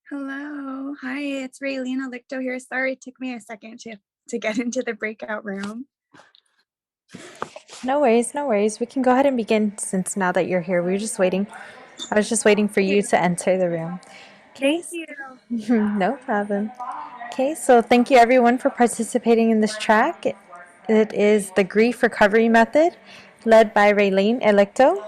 Hello. Hi, it's Raelene Alicto here. Sorry, it took me a second to get into the breakout room. No worries, no worries. We can go ahead and begin since now that you're here. We were just waiting. I was just waiting for you to enter the room. Okay, Thank you. no problem. Okay, so thank you everyone for participating in this track. It is the Grief Recovery Method led by Raelene Alicto.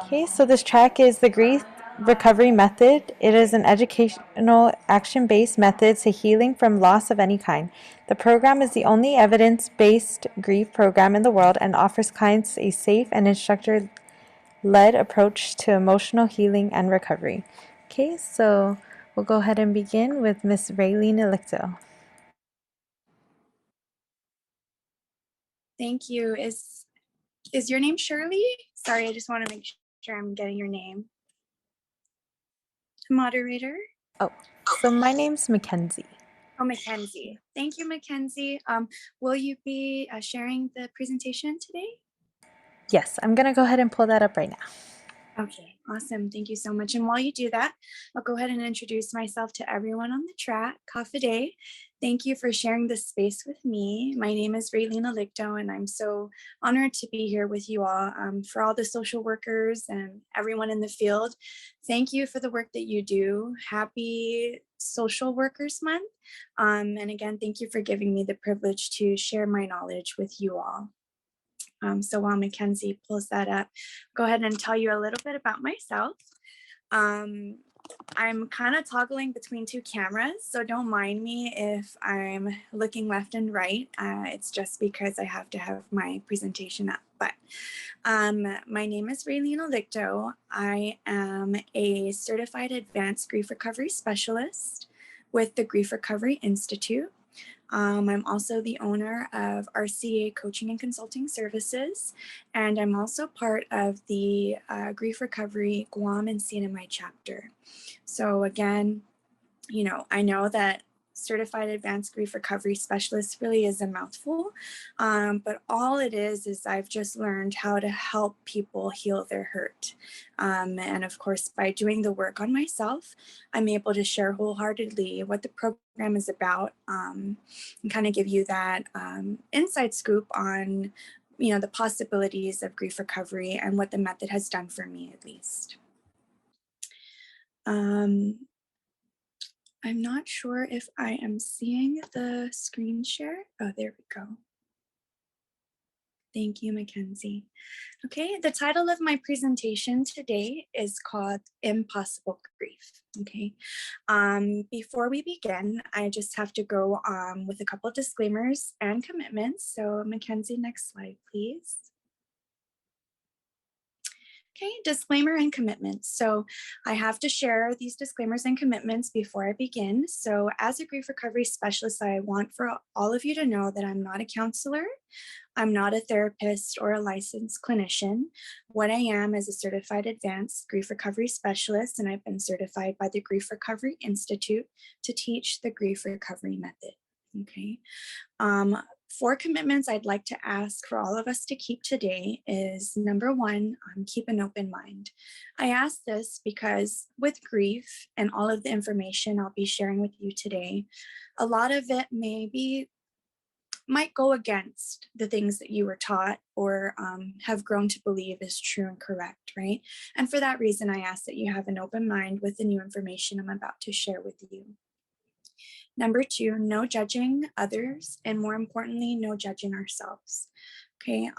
Okay, so this track is the Grief Recovery Method. It is an educational, action based method to healing from loss of any kind. The program is the only evidence based grief program in the world and offers clients a safe and instructor led approach to emotional healing and recovery. Okay, so we'll go ahead and begin with Miss Raelene Alicto. Thank you. Is your name Shirley? Sorry, I just want to make sure I'm getting your name. Moderator? Oh, so my name's Mackenzie. Oh, Mackenzie. Thank you, Mackenzie. Will you be sharing the presentation today? Yes, I'm going to go ahead and pull that up right now. Okay, awesome. Thank you so much. And while you do that, I'll go ahead and introduce myself to everyone on the track. Kafaday, thank you for sharing this space with me. My name is Raelene Alicto, and I'm so honored to be here with you all. For all the social workers and everyone in the field, thank you for the work that you do. Happy Social Workers Month. And again, thank you for giving me the privilege to share my knowledge with you all. So while Mackenzie pulls that up, go ahead and tell you a little bit about myself. I'm kind of toggling between two cameras, so don't mind me if I'm looking left and right. It's just because I have to have my presentation up. But my name is Raelene Alicto. I am a certified advanced grief recovery specialist with the Grief Recovery Institute. I'm also the owner of RCA Coaching and Consulting Services, and I'm also part of the Grief Recovery Guam and CNMI chapter. So again, I know that Certified Advanced Grief Recovery Specialist really is a mouthful, but all it is I've just learned how to help people heal their hurt. And of course, by doing the work on myself, I'm able to share wholeheartedly what the program is about, and kind of give you that inside scoop on the possibilities of grief recovery and what the method has done for me, at least. I'm not sure if I am seeing the screen share. Oh, there we go. Thank you, Mackenzie. Okay, the title of my presentation today is called Impossible Grief. Okay, before we begin, I just have to go with a couple of disclaimers and commitments. So Mackenzie, next slide, please. Okay, disclaimer and commitments. So I have to share these disclaimers and commitments before I begin. So as a grief recovery specialist, I want for all of you to know that I'm not a counselor. I'm not a therapist or a licensed clinician. What I am is a certified advanced grief recovery specialist, and I've been certified by the Grief Recovery Institute to teach the grief recovery method. Okay. 4 commitments I'd like to ask for all of us to keep today is number 1, keep an open mind. I ask this because with grief and all of the information I'll be sharing with you today, a lot of it might go against the things that you were taught or have grown to believe is true and correct, right? And for that reason, I ask that you have an open mind with the new information I'm about to share with you. Number 2, no judging others, and more importantly, no judging ourselves. Okay,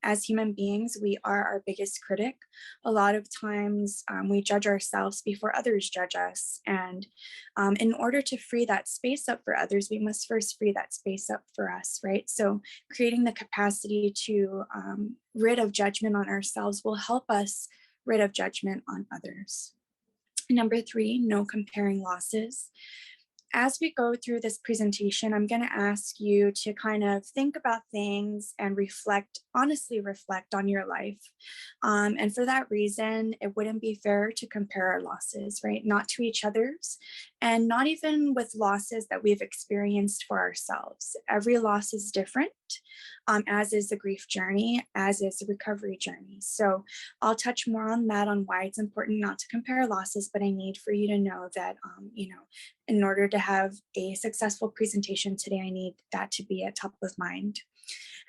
as human beings, we are our biggest critic. A lot of times we judge ourselves before others judge us. And in order to free that space up for others, we must first free that space up for us, right? So creating the capacity to rid of judgment on ourselves will help us rid of judgment on others. Number 3, no comparing losses. As we go through this presentation, I'm going to ask you to kind of think about things and honestly reflect on your life. And for that reason, it wouldn't be fair to compare our losses, right? Not to each other's and not even with losses that we've experienced for ourselves. Every loss is different, as is the grief journey, as is the recovery journey. So I'll touch more on that, on why it's important not to compare losses, but I need for you to know that, in order to have a successful presentation today, I need that to be at top of mind.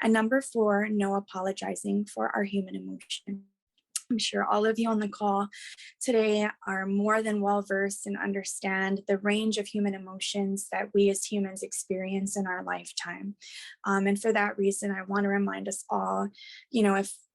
And number 4, no apologizing for our human emotion. I'm sure all of you on the call today are more than well versed and understand the range of human emotions that we as humans experience in our lifetime. And for that reason, I want to remind us all,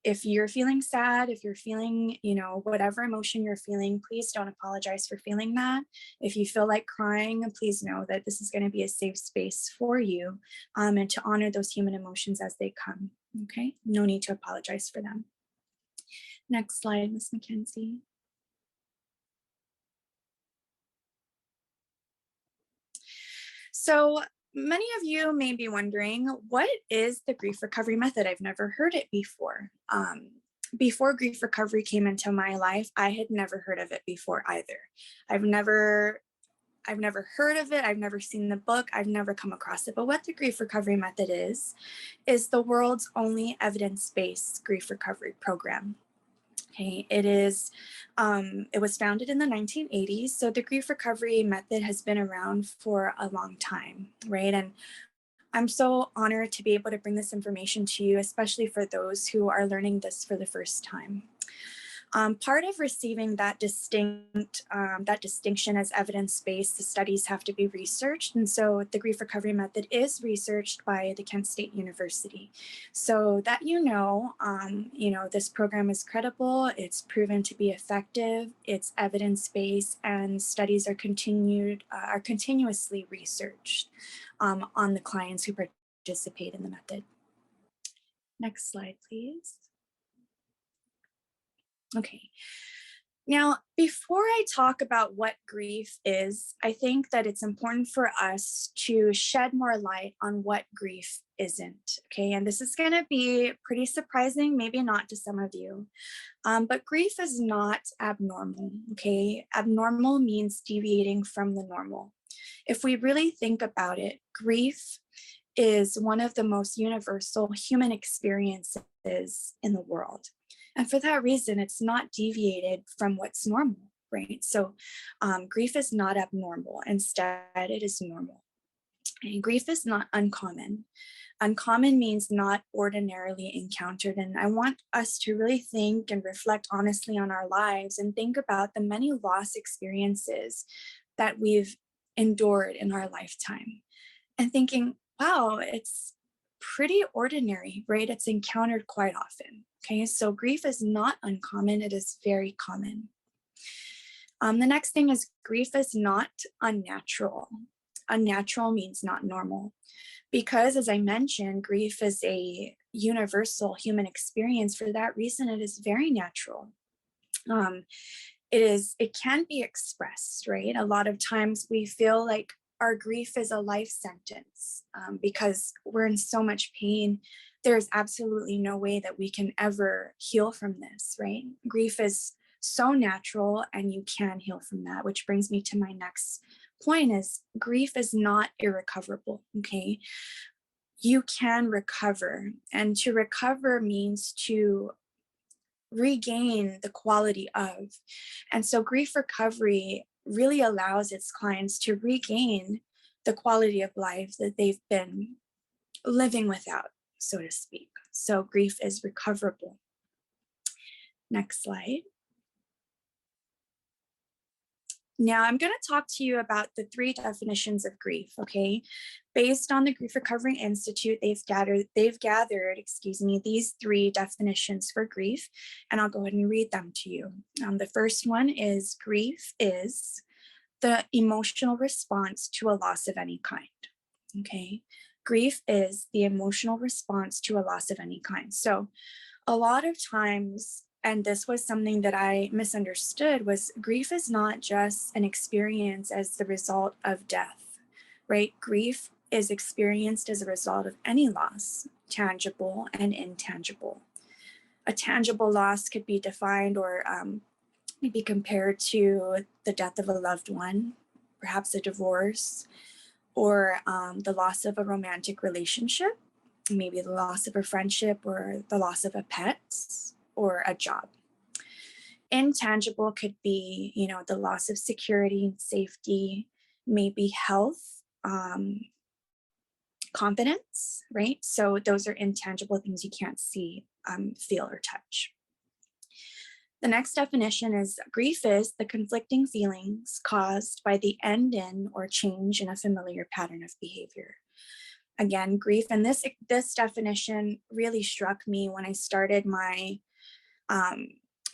if you're feeling sad, if you're feeling, whatever emotion you're feeling, please don't apologize for feeling that. If you feel like crying, please know that this is going to be a safe space for you, and to honor those human emotions as they come. Okay, no need to apologize for them. Next slide, Ms. McKenzie. So many of you may be wondering, what is the grief recovery method? I've never heard it before. Before grief recovery came into my life, I had never heard of it before either. I've never heard of it. I've never seen the book. I've never come across it. But what the grief recovery method is the world's only evidence-based grief recovery program. Okay, it was founded in the 1980s. So the grief recovery method has been around for a long time, right? And I'm so honored to be able to bring this information to you, especially for those who are learning this for the first time. Part of receiving that distinction as evidence-based, the studies have to be researched. And so the grief recovery method is researched by the Kent State University. So that, this program is credible, it's proven to be effective, it's evidence-based, and studies are continuously researched on the clients who participate in the method. Next slide, please. Okay. Now, before I talk about what grief is, I think that it's important for us to shed more light on what grief isn't. Okay. And this is going to be pretty surprising, maybe not to some of you, but grief is not abnormal. Okay. Abnormal means deviating from the normal. If we really think about it, grief is one of the most universal human experiences in the world. And for that reason, it's not deviated from what's normal, right? So grief is not abnormal. Instead, it is normal. And grief is not uncommon. Uncommon means not ordinarily encountered. And I want us to really think and reflect honestly on our lives and think about the many loss experiences that we've endured in our lifetime. And thinking, wow, it's pretty ordinary, right? It's encountered quite often. Okay, so grief is not uncommon, it is very common. The next thing is grief is not unnatural. Unnatural means not normal. Because, as I mentioned, grief is a universal human experience. For that reason, it is very natural. It can be expressed, right? A lot of times we feel like our grief is a life sentence because we're in so much pain. There's absolutely no way that we can ever heal from this, right? Grief is so natural and you can heal from that, which brings me to my next point is grief is not irrecoverable, okay? You can recover, and to recover means to regain the quality of. And so grief recovery really allows its clients to regain the quality of life that they've been living without, so to speak. So grief is recoverable. Next slide. Now I'm going to talk to you about the 3 definitions of grief, okay? Based on the Grief Recovery Institute, they've gathered, these 3 definitions for grief, and I'll go ahead and read them to you. The first one is grief is the emotional response to a loss of any kind, okay? Grief is the emotional response to a loss of any kind. So a lot of times, and this was something that I misunderstood, was grief is not just an experience as the result of death, right? Grief is experienced as a result of any loss, tangible and intangible. A tangible loss could be defined or be compared to the death of a loved one. perhaps a divorce, or the loss of a romantic relationship, maybe the loss of a friendship or the loss of a pet or a job. Intangible could be, the loss of security and safety, maybe health, confidence, right? So those are intangible things you can't see, feel, or touch. The next definition is grief is the conflicting feelings caused by the end in or change in a familiar pattern of behavior. Again, grief, and this definition really struck me when I started my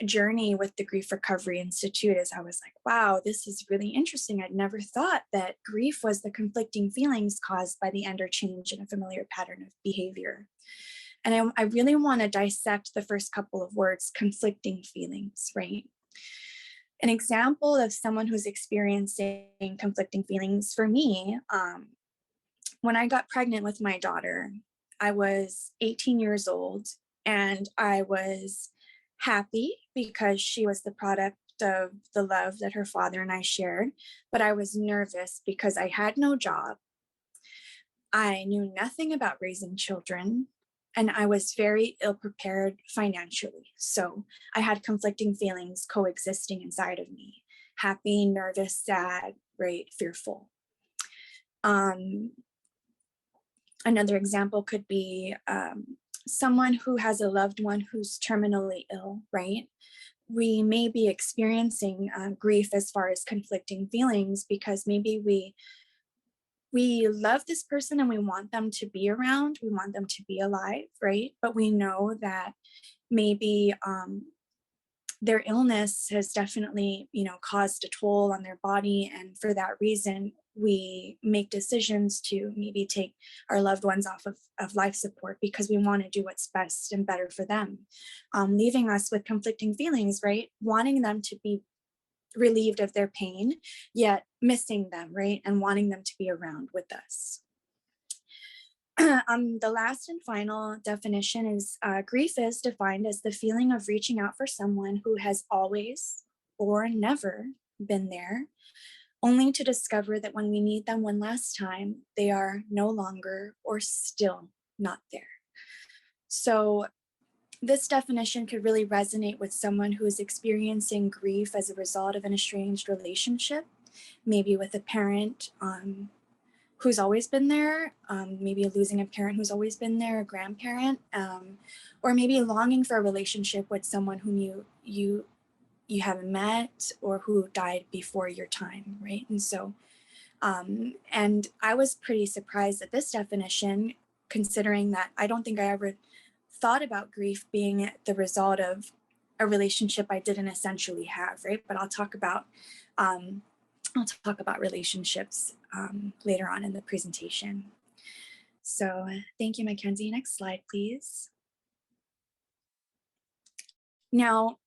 journey with the Grief Recovery Institute, as I was like, wow, this is really interesting. I'd never thought that grief was the conflicting feelings caused by the end or change in a familiar pattern of behavior. And I really want to dissect the first couple of words, conflicting feelings, right? An example of someone who's experiencing conflicting feelings for me, when I got pregnant with my daughter, I was 18 years old, and I was happy because she was the product of the love that her father and I shared, but I was nervous because I had no job. I knew nothing about raising children, and I was very ill prepared financially. So I had conflicting feelings coexisting inside of me: happy, nervous, sad, right, fearful. Another example could be someone who has a loved one who's terminally ill, right? We may be experiencing grief as far as conflicting feelings because maybe we love this person and we want them to be around, we want them to be alive, right? But we know that maybe their illness has definitely, caused a toll on their body, and for that reason, we make decisions to maybe take our loved ones off of life support because we want to do what's best and better for them, leaving us with conflicting feelings, right? Wanting them to be relieved of their pain, yet missing them, right? And wanting them to be around with us. The last and final definition is grief is defined as the feeling of reaching out for someone who has always or never been there, only to discover that when we need them one last time, they are no longer or still not there. So this definition could really resonate with someone who is experiencing grief as a result of an estranged relationship, maybe with a parent who's always been there, maybe losing a parent who's always been there, a grandparent, or maybe longing for a relationship with someone whom you haven't met or who died before your time, right? And so, and I was pretty surprised at this definition, considering that I don't think I ever thought about grief being the result of a relationship I didn't essentially have, right? But I'll talk about relationships later on in the presentation. So thank you, Mackenzie. Next slide, please. Now,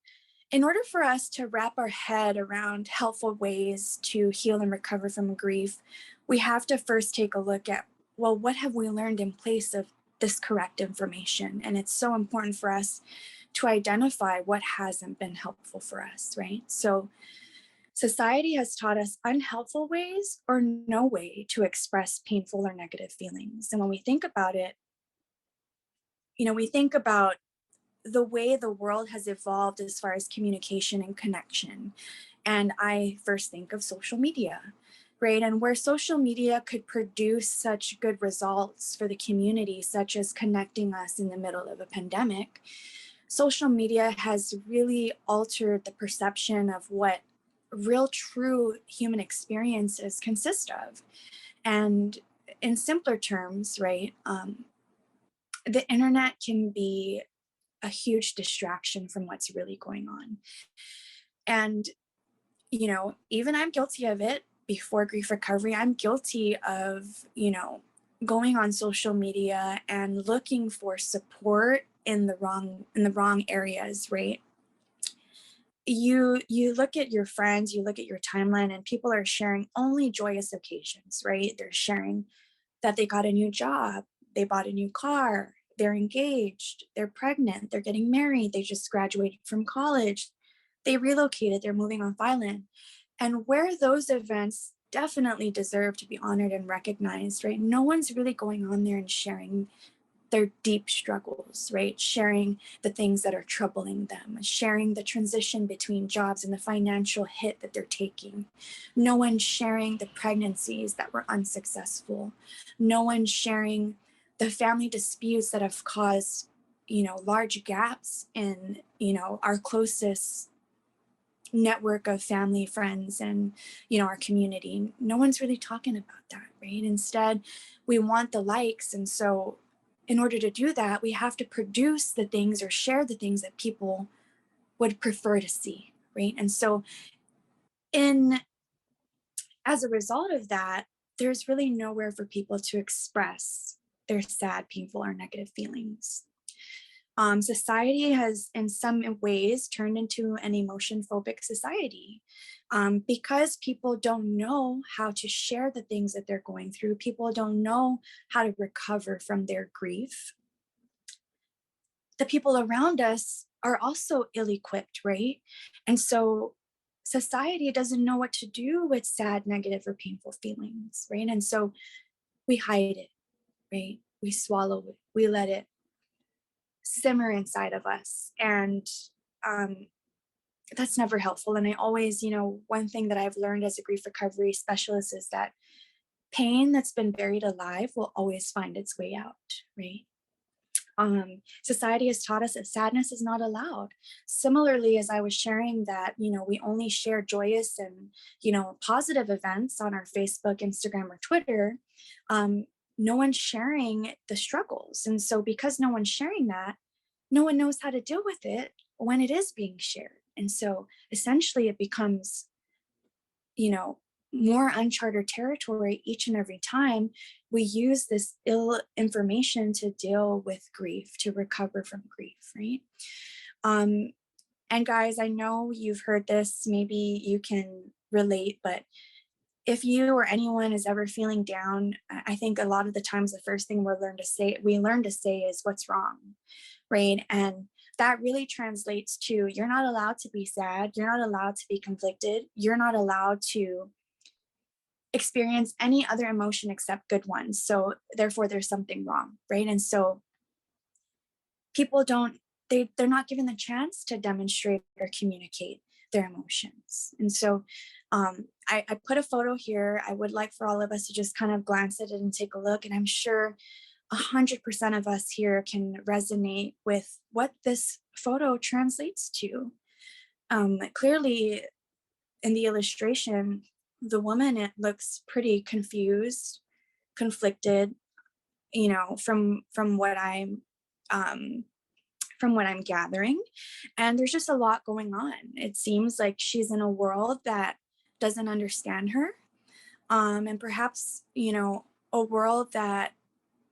in order for us to wrap our head around helpful ways to heal and recover from grief, we have to first take a look at, well, what have we learned in place of this correct information? And it's so important for us to identify what hasn't been helpful for us, right? So society has taught us unhelpful ways or no way to express painful or negative feelings. And when we think about it, we think about the way the world has evolved as far as communication and connection. And I first think of social media, right? And where social media could produce such good results for the community, such as connecting us in the middle of a pandemic, social media has really altered the perception of what real, true human experiences consist of. And in simpler terms, right, the internet can be a huge distraction from what's really going on. And, even I'm guilty of it. Before grief recovery, I'm guilty of, going on social media and looking for support in the wrong areas, right? You look at your friends, you look at your timeline, and people are sharing only joyous occasions, right? They're sharing that they got a new job, they bought a new car, they're engaged, they're pregnant, they're getting married, they just graduated from college, they relocated, they're moving off island. And where those events definitely deserve to be honored and recognized, right? No one's really going on there and sharing their deep struggles, right? Sharing the things that are troubling them, sharing the transition between jobs and the financial hit that they're taking. No one's sharing the pregnancies that were unsuccessful. No one's sharing the family disputes that have caused, large gaps in, our closest network of family, friends, and our community. No one's really talking about that, right? Instead, we want the likes, and so in order to do that, we have to produce the things or share the things that people would prefer to see, right? And so in as a result of that, there's really nowhere for people to express their sad, painful, or negative feelings. Society has, in some ways, turned into an emotion phobic society because people don't know how to share the things that they're going through. People don't know how to recover from their grief. The people around us are also ill equipped, right? And so society doesn't know what to do with sad, negative, or painful feelings, right? And so we hide it, right? We swallow it, we let it simmer inside of us. And um, that's never helpful. And I always, one thing that I've learned as a grief recovery specialist is that pain that's been buried alive will always find its way out, right? Society has taught us that sadness is not allowed. Similarly, as I was sharing that, we only share joyous and, positive events on our Facebook, Instagram, or Twitter, no one's sharing the struggles. And so because no one's sharing that, no one knows how to deal with it when it is being shared. And so essentially it becomes, more uncharted territory each and every time we use this ill information to deal with grief, to recover from grief, right? And guys, I know you've heard this, maybe you can relate, but if you or anyone is ever feeling down, I think a lot of the times the first thing we learn to say is what's wrong, right? And that really translates to you're not allowed to be sad, you're not allowed to be conflicted, you're not allowed to experience any other emotion except good ones. So therefore there's something wrong, right? And so people they're not given the chance to demonstrate or communicate their emotions. And so I put a photo here. I would like for all of us to just kind of glance at it and take a look. And I'm sure 100% of us here can resonate with what this photo translates to. Clearly in the illustration, the woman, it looks pretty confused, conflicted, from what I'm gathering. And there's just a lot going on. It seems like she's in a world that doesn't understand her. And perhaps, a world that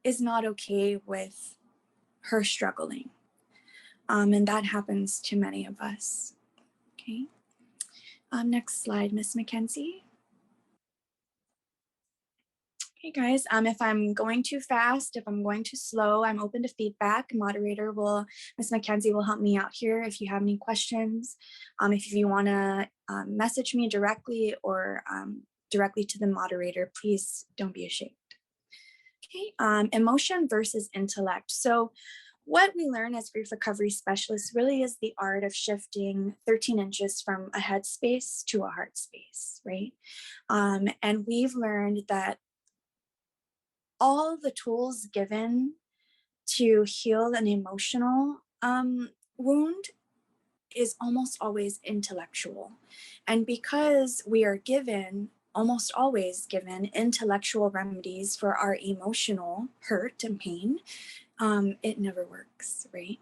is not okay with her struggling. And that happens to many of us. Okay. Next slide, Miss Mackenzie. Hey guys, if I'm going too fast, if I'm going too slow, I'm open to feedback. Miss Mackenzie will help me out here if you have any questions. If you want to message me directly or directly to the moderator, please don't be ashamed. Okay, emotion versus intellect. So what we learn as grief recovery specialists really is the art of shifting 13 inches from a head space to a heart space, right? And we've learned that all the tools given to heal an emotional wound is almost always intellectual. And because we are almost always given intellectual remedies for our emotional hurt and pain, it never works, right?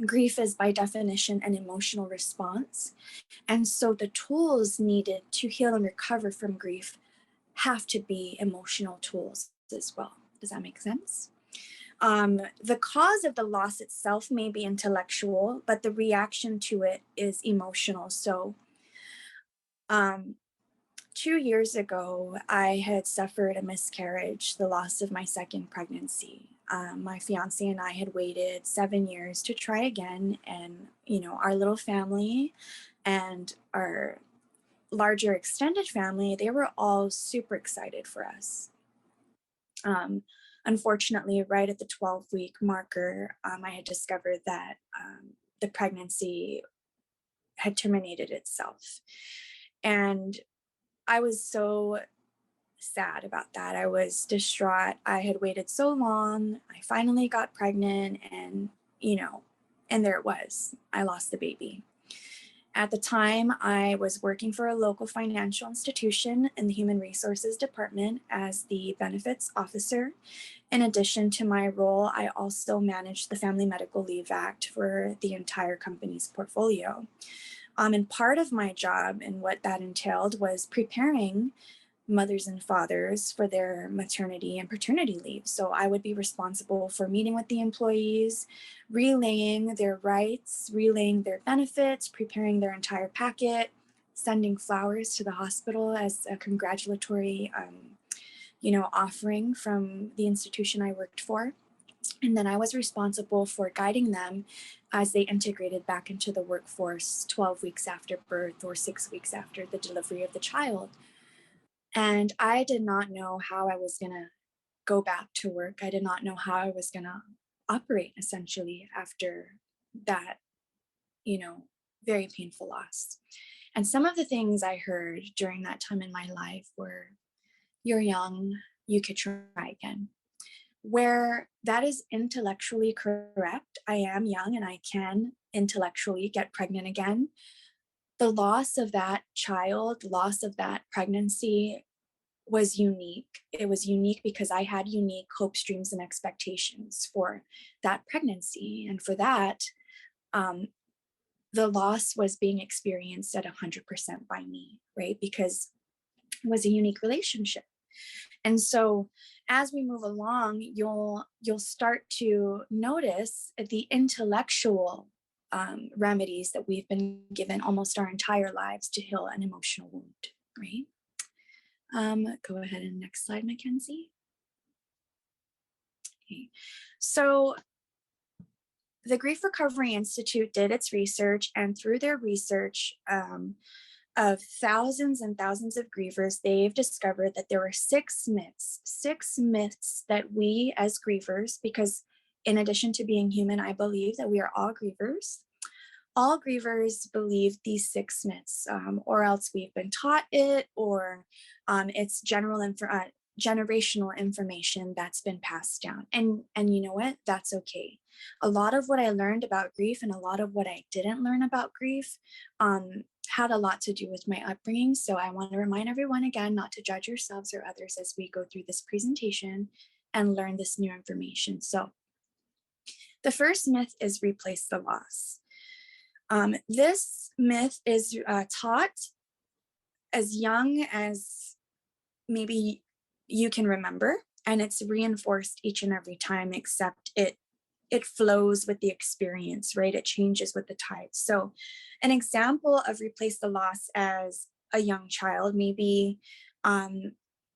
Grief is by definition an emotional response. And so the tools needed to heal and recover from grief have to be emotional tools as well. Does that make sense? The cause of the loss itself may be intellectual, but the reaction to it is emotional. So 2 years ago, I had suffered a miscarriage, the loss of my second pregnancy. My fiance and I had waited 7 years to try again, and our little family and our larger extended family, they were all super excited for us. Unfortunately, right at the 12-week marker, I had discovered that the pregnancy had terminated itself. And I was so sad about that. I was distraught. I had waited so long. I finally got pregnant, and, and there it was. I lost the baby. At the time, I was working for a local financial institution in the Human Resources Department as the benefits officer. In addition to my role, I also managed the Family Medical Leave Act for the entire company's portfolio. And part of my job and what that entailed was preparing mothers and fathers for their maternity and paternity leave. So I would be responsible for meeting with the employees, relaying their rights, relaying their benefits, preparing their entire packet, sending flowers to the hospital as a congratulatory offering from the institution I worked for. And then I was responsible for guiding them as they integrated back into the workforce 12 weeks after birth or 6 weeks after the delivery of the child. And I did not know how I was going to go back to work. I did not know how I was going to operate essentially after that, very painful loss. And some of the things I heard during that time in my life were, "You're young, you could try again." Where that is intellectually correct, I am young and I can intellectually get pregnant again. The loss of that child, loss of that pregnancy was unique. It was unique because I had unique hopes, dreams, and expectations for that pregnancy. And for that, um, the loss was being experienced at 100% by me, right? Because it was a unique relationship. And so as we move along, you'll start to notice the intellectual remedies that we've been given almost our entire lives to heal an emotional wound, right? Go ahead and next slide, Mackenzie. Okay. So the Grief Recovery Institute did its research, and through their research of thousands and thousands of grievers, they've discovered that there were six myths that we as grievers, because in addition to being human, I believe that we are all grievers. All grievers believe these six myths, or else we've been taught it, or it's generational information that's been passed down. And you know what? That's okay. A lot of what I learned about grief and a lot of what I didn't learn about grief had a lot to do with my upbringing. So I want to remind everyone again not to judge yourselves or others as we go through this presentation and learn this new information. So the first myth is replace the loss. This myth is taught as young as maybe you can remember, and it's reinforced each and every time, except it flows with the experience, right? It changes with the tides. So an example of replace the loss as a young child, maybe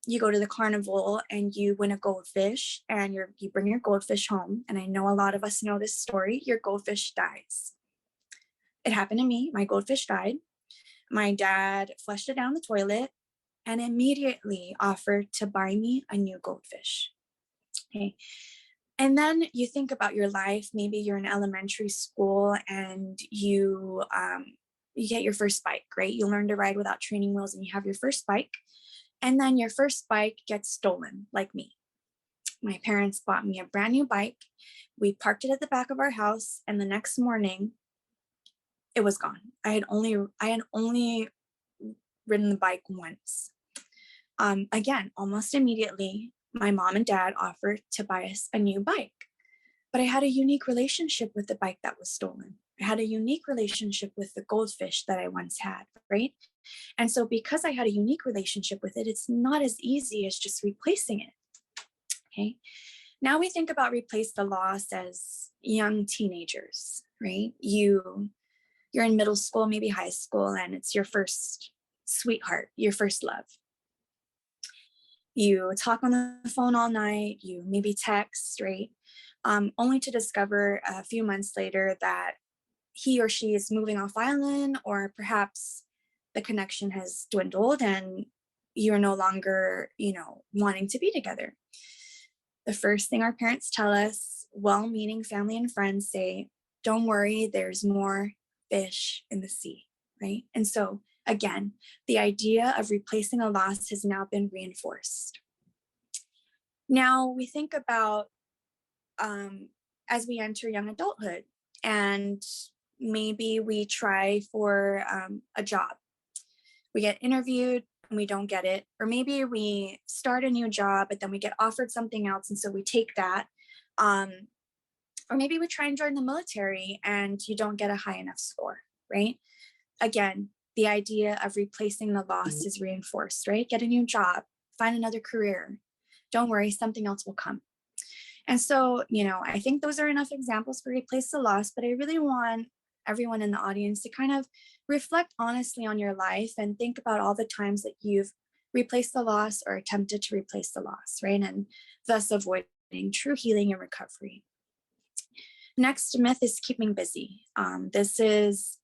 you go to the carnival and you win a goldfish and you bring your goldfish home. And I know a lot of us know this story. Your goldfish dies. It happened to me. My goldfish died. My dad flushed it down the toilet and immediately offered to buy me a new goldfish. Okay. And then you think about your life. Maybe you're in elementary school and you get your first bike, right? You learn to ride without training wheels and you have your first bike. And then your first bike gets stolen, like me. My parents bought me a brand new bike. We parked it at the back of our house, and the next morning it was gone. I had only ridden the bike once. Again, almost immediately, my mom and dad offered to buy us a new bike. But I had a unique relationship with the bike that was stolen. I had a unique relationship with the goldfish that I once had, right? And so because I had a unique relationship with it, it's not as easy as just replacing it. Okay. Now we think about replace the loss as young teenagers, right? You're in middle school, maybe high school, and it's your first sweetheart, your first love. You talk on the phone all night, you maybe text, right? Only to discover a few months later that he or she is moving off island, or perhaps the connection has dwindled and you're no longer, wanting to be together. The first thing our parents tell us, well-meaning family and friends say, don't worry, there's more fish in the sea, right? And so again, the idea of replacing a loss has now been reinforced. Now we think about as we enter young adulthood, and maybe we try for a job. We get interviewed and we don't get it. Or maybe we start a new job, but then we get offered something else. And so we take that. Or maybe we try and join the military and you don't get a high enough score, right? Again, the idea of replacing the loss is reinforced, right? Get a new job, find another career. Don't worry, something else will come. And so, I think those are enough examples for replace the loss, but I really want everyone in the audience to kind of reflect honestly on your life and think about all the times that you've replaced the loss or attempted to replace the loss, right? And thus avoiding true healing and recovery. Next myth is keeping busy. This is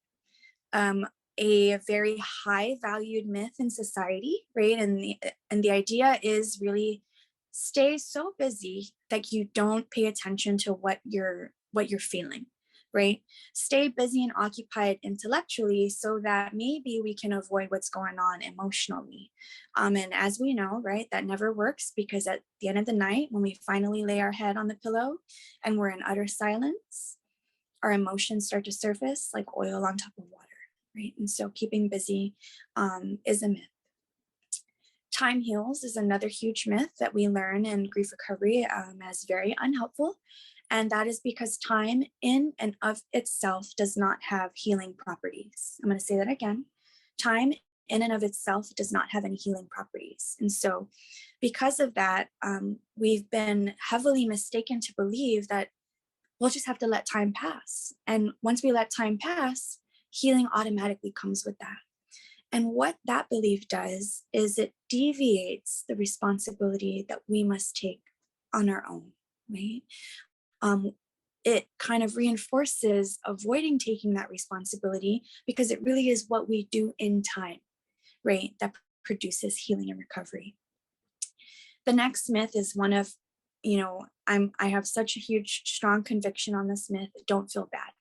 a very high valued myth in society, right? And the idea is really stay so busy that you don't pay attention to what you're feeling, right? Stay busy and occupied intellectually so that maybe we can avoid what's going on emotionally. And as we know, right, that never works, because at the end of the night, when we finally lay our head on the pillow and we're in utter silence, our emotions start to surface like oil on top of water, right? And so keeping busy is a myth. Time heals is another huge myth that we learn in grief recovery as very unhelpful. And that is because time in and of itself does not have healing properties. I'm going to say that again. Time in and of itself does not have any healing properties. And so because of that, we've been heavily mistaken to believe that we'll just have to let time pass. And once we let time pass, healing automatically comes with that. And what that belief does is it deviates the responsibility that we must take on our own, right? It kind of reinforces avoiding taking that responsibility because it really is what we do in time, right, that produces healing and recovery. The next myth is one of, I have such a huge, strong conviction on this myth, don't feel bad.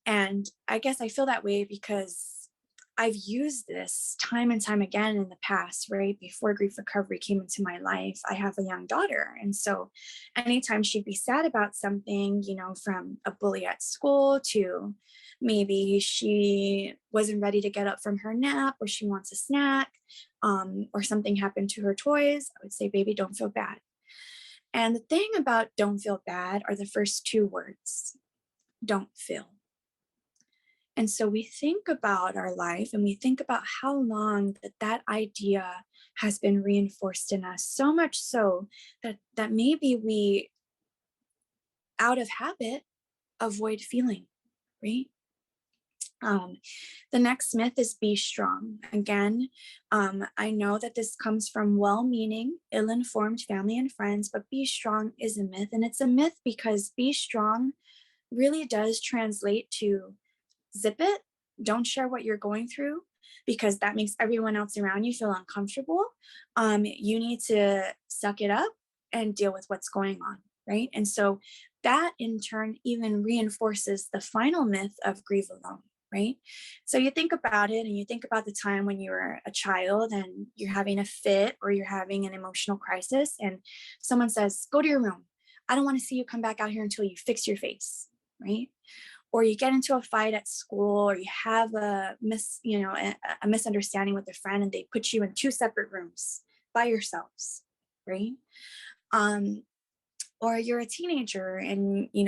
And I guess I feel that way because I've used this time and time again in the past, right? Before grief recovery came into my life, I have a young daughter. And so anytime she'd be sad about something, from a bully at school to maybe she wasn't ready to get up from her nap or she wants a snack, or something happened to her toys, I would say, baby, don't feel bad. And the thing about don't feel bad are the first two words, don't feel. And so we think about our life and we think about how long that idea has been reinforced in us, so much so that maybe we, out of habit, avoid feeling, right? The next myth is be strong. Again, I know that this comes from well-meaning, ill-informed family and friends, but be strong is a myth. And it's a myth because be strong really does translate to zip it, don't share what you're going through, because that makes everyone else around you feel uncomfortable. You need to suck it up and deal with what's going on, right? And so that in turn even reinforces the final myth of grieve alone, right? So you think about it and you think about the time when you were a child and you're having a fit or you're having an emotional crisis and someone says, go to your room. I don't want to see you come back out here until you fix your face, right? Or you get into a fight at school, or you have a misunderstanding with a friend and they put you in two separate rooms by yourselves, right? Or you're a teenager and you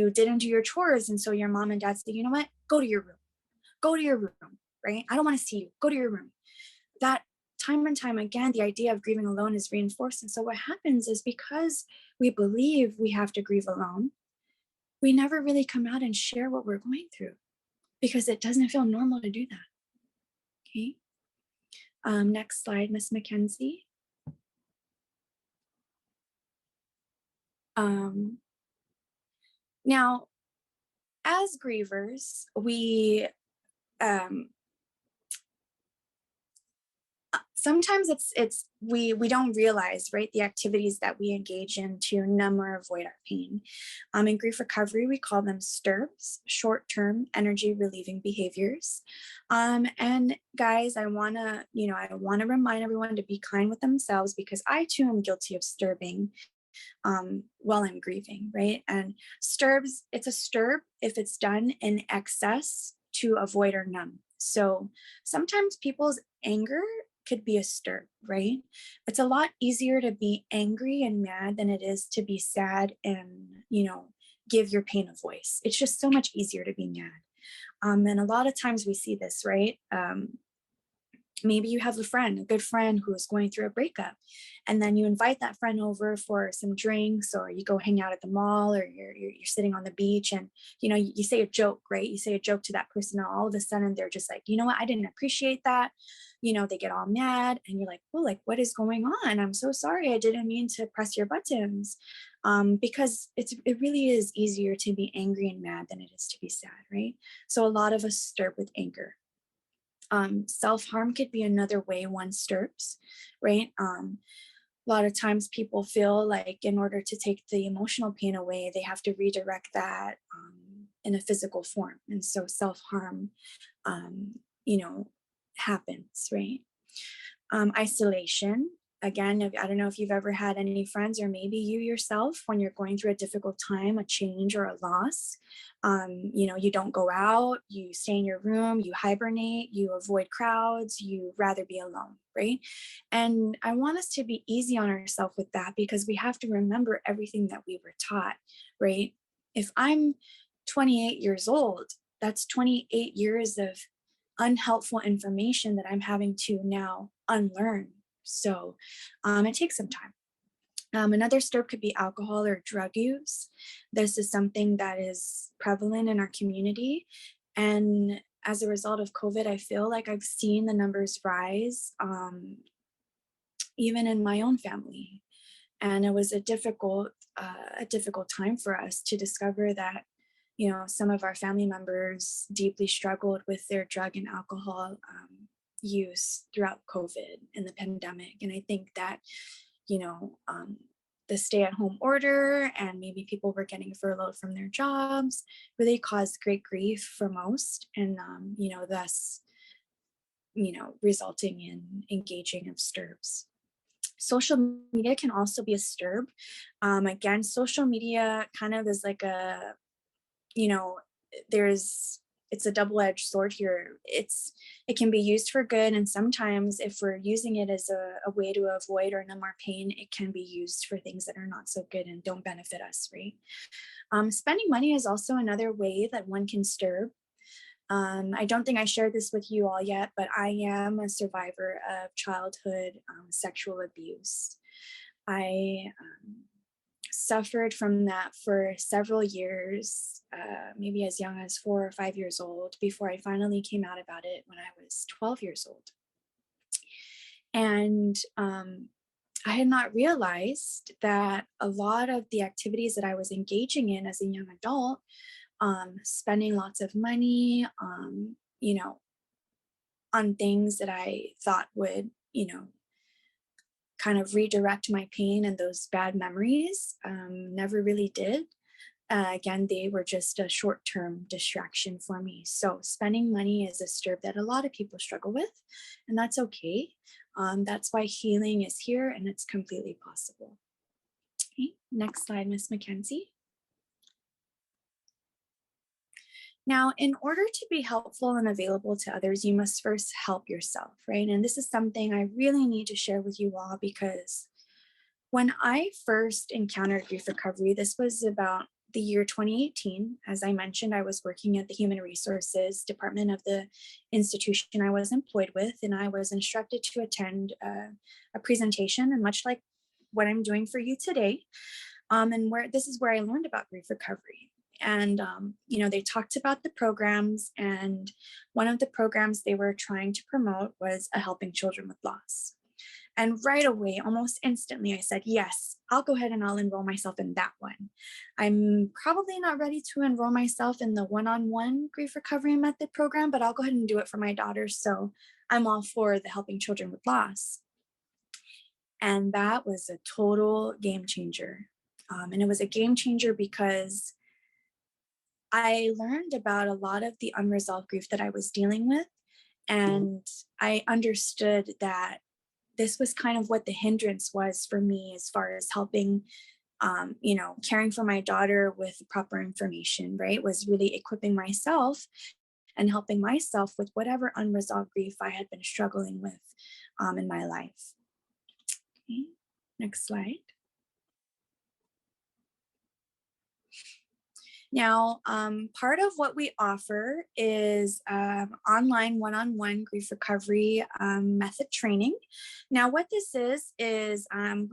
didn't do your chores, and so your mom and dad say, you know what, go to your room, right? I don't want to see you, go to your room. That time and time again, the idea of grieving alone is reinforced. And so what happens is, because we believe we have to grieve alone, we never really come out and share what we're going through because it doesn't feel normal to do that. Okay. Next slide, Miss Mackenzie. Now, as grievers, we um, sometimes we don't realize, right, the activities that we engage in to numb or avoid our pain. In grief recovery, we call them STIRBs, short-term energy relieving behaviors. And guys, I wanna remind everyone to be kind with themselves, because I too am guilty of STIRBing while I'm grieving, right? And STIRBs, it's a STIRB if it's done in excess to avoid or numb. So sometimes people's anger could be a STIRB, right? It's a lot easier to be angry and mad than it is to be sad and, give your pain a voice. It's just so much easier to be mad. And a lot of times we see this, right? Maybe you have a good friend who is going through a breakup, and then you invite that friend over for some drinks, or you go hang out at the mall, or you're sitting on the beach, and you say a joke, right? You say a joke to that person, and all of a sudden they're just like, you know what, I didn't appreciate that. They get all mad, and you're like, well, like, what is going on? I'm so sorry, I didn't mean to press your buttons. Because it really is easier to be angry and mad than it is to be sad, right? So a lot of us stir with anger. Self-harm could be another way one STIRBs, right? A lot of times people feel like in order to take the emotional pain away, they have to redirect that in a physical form. And so self-harm, you know, happens, right? Isolation. Again, I don't know if you've ever had any friends, or maybe you yourself, when you're going through a difficult time, a change or a loss, you don't go out, you stay in your room, you hibernate, you avoid crowds, you rather be alone, right? And I want us to be easy on ourselves with that, because we have to remember everything that we were taught, right? If I'm 28 years old, that's 28 years of unhelpful information that I'm having to now unlearn. So it takes some time. Another STIRB could be alcohol or drug use. This is something that is prevalent in our community. And as a result of COVID, I feel like I've seen the numbers rise, even in my own family. And it was a difficult time for us to discover that, some of our family members deeply struggled with their drug and alcohol use throughout COVID and the pandemic. And I think that, the stay-at-home order, and maybe people were getting furloughed from their jobs, really caused great grief for most, and thus, resulting in engaging of STIRBs. Social media can also be a STIRB. Again, social media kind of is like a, you know, it's a double-edged sword here. It can be used for good, and sometimes if we're using it as a way to avoid or numb our pain, it can be used for things that are not so good and don't benefit us, right? Spending money is also another way that one can STIRB. I don't think I shared this with you all yet, but I am a survivor of childhood sexual abuse. I suffered from that for several years, maybe as young as 4 or 5 years old, before I finally came out about it when I was 12 years old. And I had not realized that a lot of the activities that I was engaging in as a young adult, spending lots of money, on things that I thought would, kind of redirect my pain and those bad memories, never really did. Again, they were just a short-term distraction for me. So spending money is a STIRB that a lot of people struggle with, and that's okay. That's why healing is here, and it's completely possible. Okay, next slide, Miss Mackenzie. Now, in order to be helpful and available to others, you must first help yourself, right? And this is something I really need to share with you all, because when I first encountered grief recovery, this was about the year 2018. As I mentioned, I was working at the Human Resources Department of the institution I was employed with, and I was instructed to attend a presentation, and much like what I'm doing for you today, and this is where I learned about grief recovery. And, they talked about the programs, and one of the programs they were trying to promote was a Helping Children with Loss. And right away, almost instantly, I said, yes, I'll go ahead and I'll enroll myself in that one. I'm probably not ready to enroll myself in the one-on-one grief recovery method program, but I'll go ahead and do it for my daughters. So I'm all for the helping children with loss. And that was a total game changer. And it was a game changer because I learned about a lot of the unresolved grief that I was dealing with. And I understood that this was kind of what the hindrance was for me as far as helping, caring for my daughter with proper information, right? Was really equipping myself and helping myself with whatever unresolved grief I had been struggling with in my life. Okay, next slide. Now, part of what we offer is online one-on-one grief recovery method training. Now, what this is Guam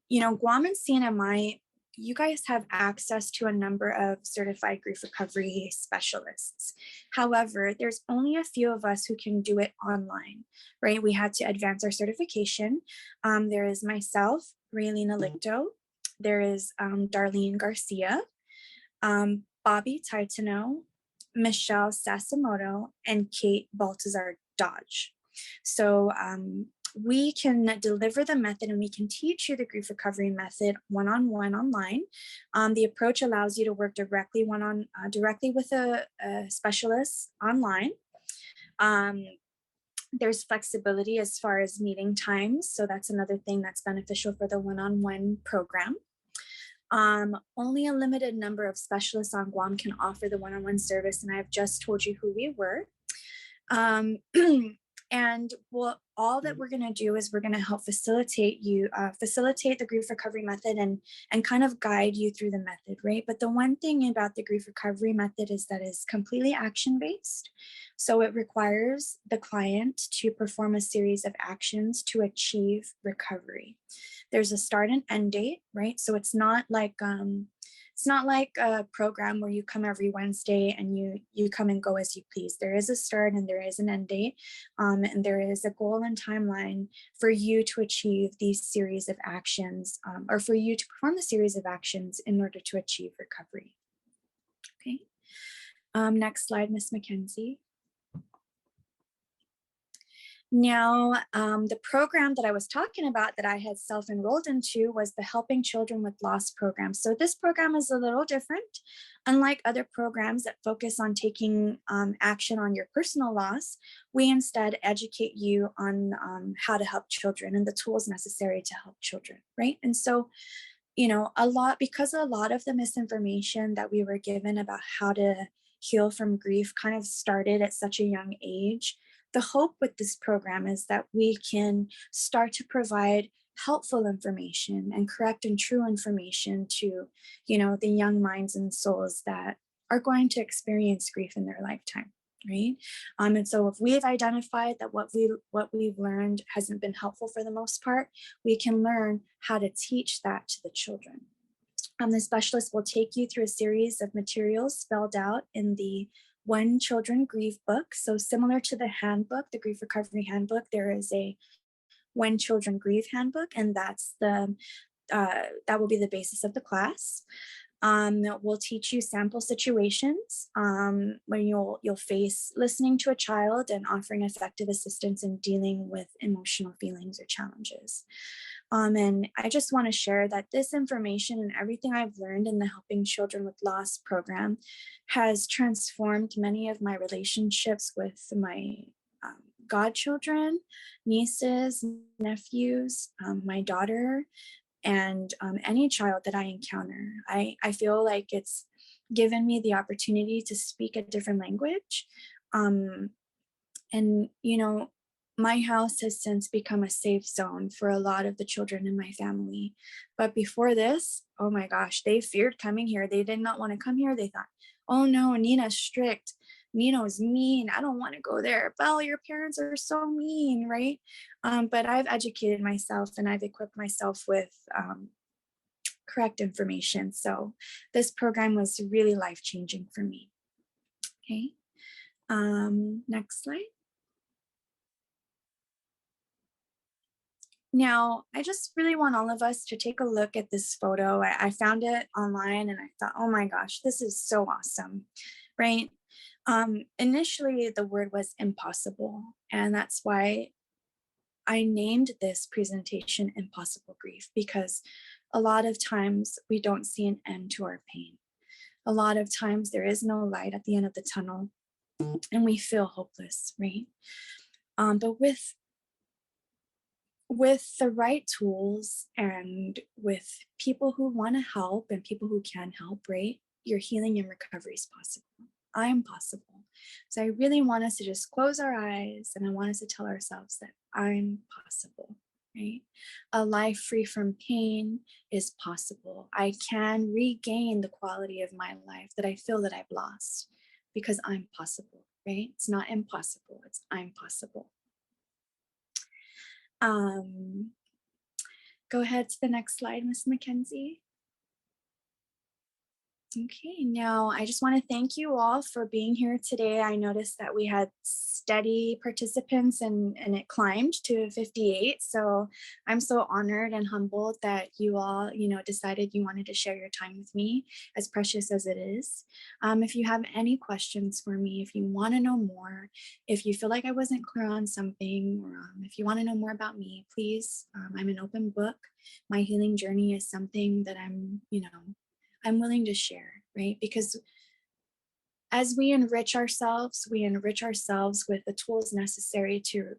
and CNMI, you guys have access to a number of certified grief recovery specialists. However, there's only a few of us who can do it online, right? We had to advance our certification. There is myself, Raelene Alicto. There is Darlene Garcia, Bobby Taitano, Michelle Sasimoto, and Kate Baltazar Dodge. So we can deliver the method and we can teach you the grief recovery method one-on-one online. The approach allows you to work directly with a specialist online. There's flexibility as far as meeting times. So that's another thing that's beneficial for the one-on-one program. Only a limited number of specialists on Guam can offer the one-on-one service, and I've just told you who we were. And all that we're going to do is we're going to help facilitate the grief recovery method and kind of guide you through the method, right? But the one thing about the grief recovery method is that it's completely action-based. So it requires the client to perform a series of actions to achieve recovery. There's a start and end date, right? So it's not like a program where you come every Wednesday and you come and go as you please. There is a start and there is an end date, and there is a goal and timeline for you to achieve these series of actions, or for you to perform the series of actions in order to achieve recovery. Okay. Next slide, Ms. McKenzie. Now, the program that I was talking about that I had self-enrolled into was the Helping Children with Loss program. So this program is a little different. Unlike other programs that focus on taking action on your personal loss, we instead educate you on how to help children and the tools necessary to help children, right? And so, because a lot of the misinformation that we were given about how to heal from grief kind of started at such a young age, the hope with this program is that we can start to provide helpful information and correct and true information to, the young minds and souls that are going to experience grief in their lifetime, right? And so if we've identified that what we've learned hasn't been helpful for the most part, we can learn how to teach that to the children. The specialist will take you through a series of materials spelled out in the When Children Grieve book. So similar to the handbook, the Grief Recovery Handbook, there is a When Children Grieve handbook, and that's that will be the basis of the class. We'll teach you sample situations when you'll face listening to a child and offering effective assistance in dealing with emotional feelings or challenges. And I just want to share that this information and everything I've learned in the Helping Children with Loss program has transformed many of my relationships with my godchildren, nieces, nephews, my daughter, and any child that I encounter. I feel like it's given me the opportunity to speak a different language. And, my house has since become a safe zone for a lot of the children in my family. But before this, oh my gosh, they feared coming here. They did not want to come here. They thought, oh no, Nina's strict. Nino's mean. I don't want to go there. Well, your parents are so mean, right? But I've educated myself and I've equipped myself with correct information. So this program was really life-changing for me. Okay. Next slide. Now, I just really want all of us to take a look at this photo. I found it online and I thought, oh my gosh, this is so awesome, right? Initially, the word was impossible, and that's why I named this presentation Impossible Grief, because a lot of times we don't see an end to our pain. A lot of times there is no light at the end of the tunnel and we feel hopeless, right? But with the right tools and with people who want to help and people who can help, right? Your healing and recovery is possible. I am possible. So I really want us to just close our eyes and I want us to tell ourselves that I'm possible, right? A life free from pain is possible. I can regain the quality of my life that I feel that I've lost because I'm possible, right? It's not impossible, it's I'm possible. Um, Go ahead to the next slide, Miss Mackenzie. Okay, now I just want to thank you all for being here today. I noticed that we had steady participants and it climbed to 58. So I'm so honored and humbled that you all, decided you wanted to share your time with me, as precious as it is. If you have any questions for me, if you want to know more, if you feel like I wasn't clear on something, or if you want to know more about me, please, I'm an open book. My healing journey is something that I'm willing to share, right? Because as we enrich ourselves with the tools necessary to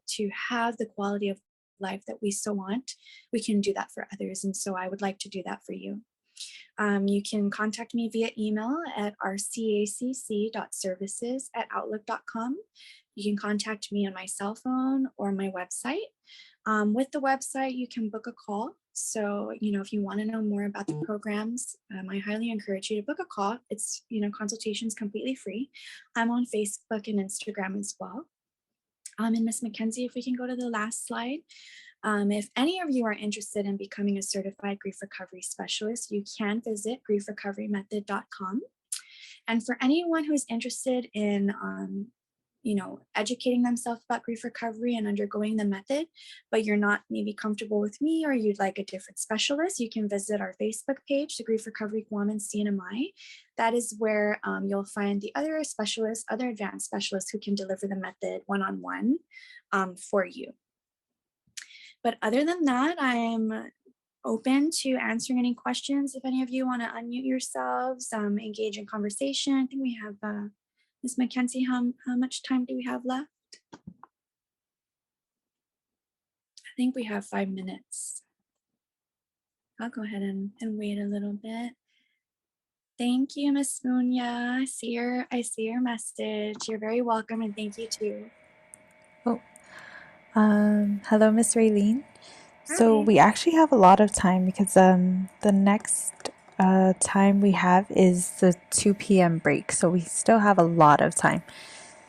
have the quality of life that we so want. We can do that for others. And so I would like to do that for you. You can contact me via email at rcacc.services@outlook.com. You can contact me on my cell phone or my website. With the website, you can book a call. So, if you want to know more about the programs, I highly encourage you to book a call. It's, consultations completely free. I'm on Facebook and Instagram as well. And Miss Mackenzie, if we can go to the last slide. If any of you are interested in becoming a certified grief recovery specialist, you can visit griefrecoverymethod.com. And for anyone who's interested in, educating themselves about grief recovery and undergoing the method, but you're not maybe comfortable with me or you'd like a different specialist, you can visit our Facebook page, the Grief Recovery Guam and CNMI. That is where you'll find the other specialists, other advanced specialists who can deliver the method one-on-one for you. But other than that, I'm open to answering any questions. If any of you want to unmute yourselves, engage in conversation. I think we have Ms. Mackenzie, how much time do we have left? I think we have 5 minutes. I'll go ahead and wait a little bit. Thank you, Ms. Munya. I see your message. You're very welcome, and thank you too. Oh, hello, Miss Raelene. So Hi. we actually have a lot of time because the next time we have is the 2 p.m. break. So we still have a lot of time.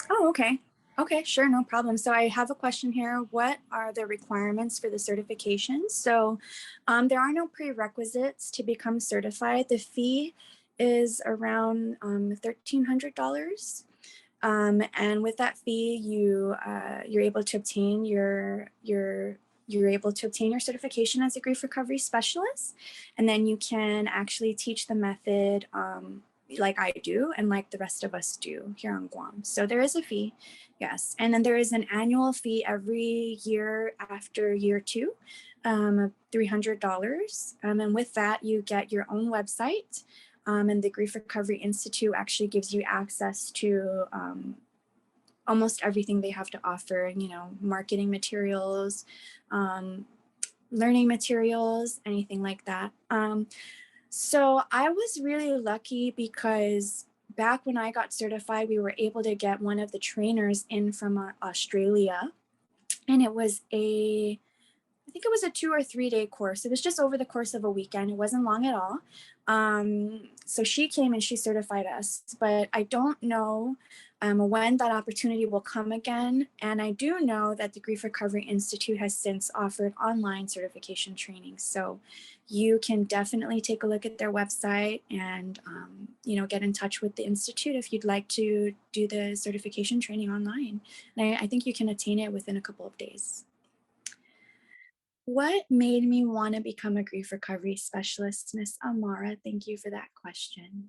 Oh, okay. Okay, sure, no problem. So I have a question here. What are the requirements for the certification? So there are no prerequisites to become certified. The fee is around $1,300. And with that fee, you're able to obtain you're able to obtain your certification as a grief recovery specialist, and then you can actually teach the method like I do and like the rest of us do here on Guam. So there is a fee, yes, and then there is an annual fee every year after year 2 of $300, and with that you get your own website. And the Grief Recovery Institute actually gives you access to almost everything they have to offer, marketing materials, learning materials, anything like that. So I was really lucky because back when I got certified, we were able to get one of the trainers in from Australia. And I think it was a 2 or 3 day course. It was just over the course of a weekend. It wasn't long at all. So she came and she certified us, but I don't know when that opportunity will come again. And I do know that the Grief Recovery Institute has since offered online certification training. So you can definitely take a look at their website and, get in touch with the Institute if you'd like to do the certification training online. And I think you can attain it within a couple of days. What made me want to become a grief recovery specialist, Miss Amara? Thank you for that question.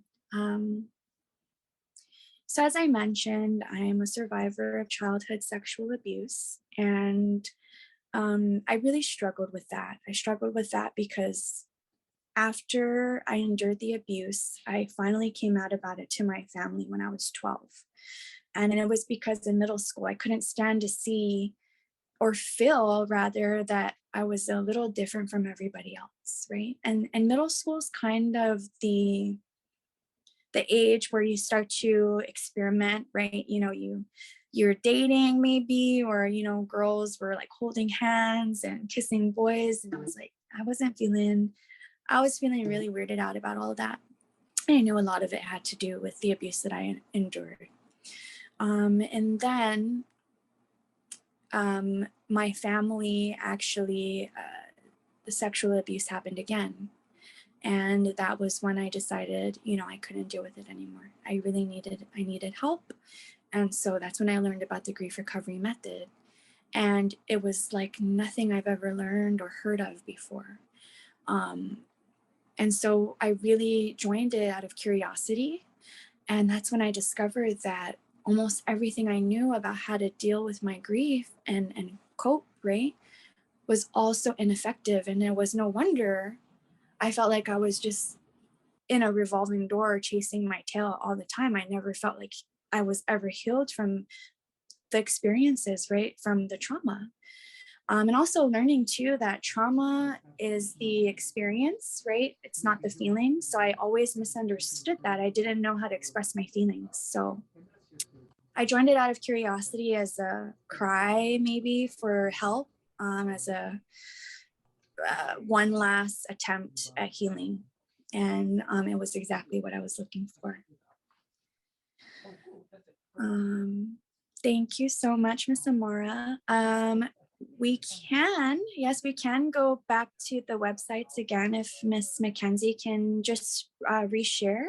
So, as I mentioned, I am a survivor of childhood sexual abuse, and I really struggled with that. I struggled with that because after I endured the abuse, I finally came out about it to my family when I was 12. And it was because in middle school, I couldn't stand to see or feel rather that I was a little different from everybody else, right? And middle school is kind of the age where you start to experiment, right? You're dating maybe, or girls were like holding hands and kissing boys, and I was like, I was feeling really weirded out about all that. And I knew a lot of it had to do with the abuse that I endured. And then my family actually, the sexual abuse happened again. And that was when I decided, I couldn't deal with it anymore. I needed help. And so that's when I learned about the grief recovery method. And it was like nothing I've ever learned or heard of before. And so I really joined it out of curiosity. And that's when I discovered that almost everything I knew about how to deal with my grief and cope, right, was also ineffective. And it was no wonder I felt like I was just in a revolving door chasing my tail all the time. I never felt like I was ever healed from the experiences, right, from the trauma. And also learning too that trauma is the experience, right? It's not the feeling. So I always misunderstood that. I didn't know how to express my feelings. So I joined it out of curiosity as a cry, maybe for help, as a one last attempt at healing. And it was exactly what I was looking for. Thank you so much, Miss Amora. Yes, we can go back to the websites again if Miss Mackenzie can just reshare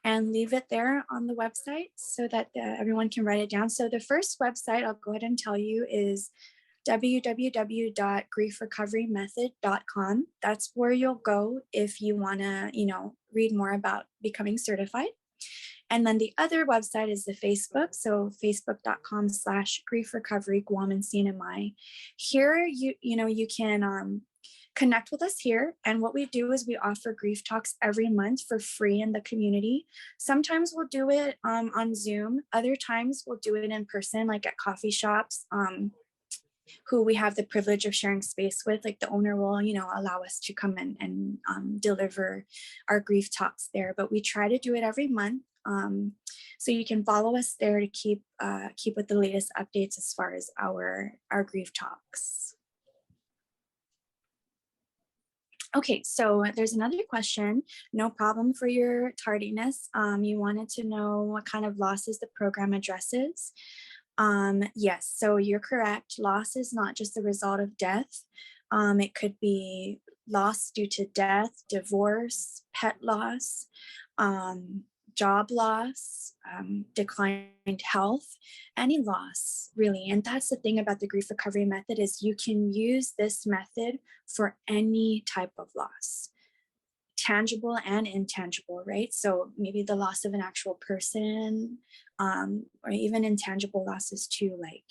and leave it there on the website so that everyone can write it down. So the first website I'll go ahead and tell you is www.griefrecoverymethod.com. That's where you'll go if you want to, read more about becoming certified. And then the other website is the Facebook. So facebook.com/grief recovery Guam and CNMI. Here, you can connect with us here. And what we do is we offer grief talks every month for free in the community. Sometimes we'll do it on Zoom. Other times we'll do it in person, like at coffee shops. Who we have the privilege of sharing space with, like the owner will, allow us to come in and deliver our grief talks there. But we try to do it every month. So you can follow us there to keep with the latest updates as far as our grief talks. Okay, so there's another question. No problem for your tardiness. You wanted to know what kind of losses the program addresses. Yes, so you're correct. Loss is not just the result of death. It could be loss due to death, divorce, pet loss, job loss, declined health, any loss, really. And that's the thing about the grief recovery method is you can use this method for any type of loss, tangible and intangible, right? So maybe the loss of an actual person, or even intangible losses too, like,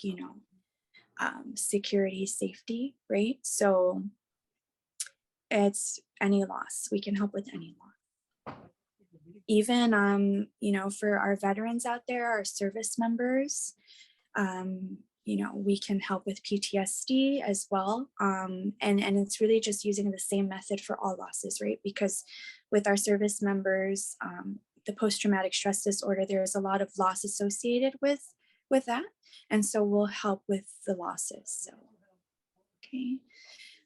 security, safety, right? So it's any loss. We can help with any loss. Even, for our veterans out there, our service members, we can help with PTSD as well. And it's really just using the same method for all losses, right? Because with our service members, the post-traumatic stress disorder, there's a lot of loss associated with that. And so we'll help with the losses. So, okay.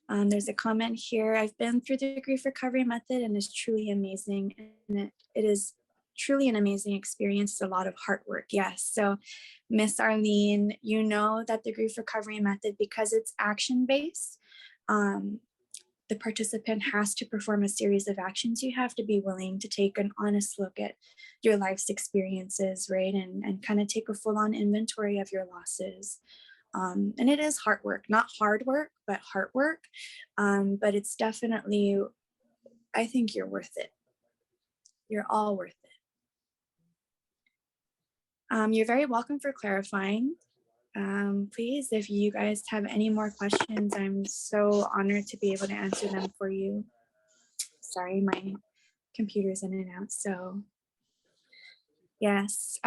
There's a comment here. I've been through the grief recovery method and it's truly amazing. And it is truly an amazing experience. It's a lot of hard work. Yes. So Miss Arlene, you know that the grief recovery method, because it's action-based, the participant has to perform a series of actions. You have to be willing to take an honest look at your life's experiences, right? And kind of take a full-on inventory of your losses. And it is hard work, not hard work, but hard work. But it's definitely, I think you're worth it. You're all worth it. You're very welcome for clarifying. Please, if you guys have any more questions, I'm so honored to be able to answer them for you. Sorry, my computer's in and out. So yes.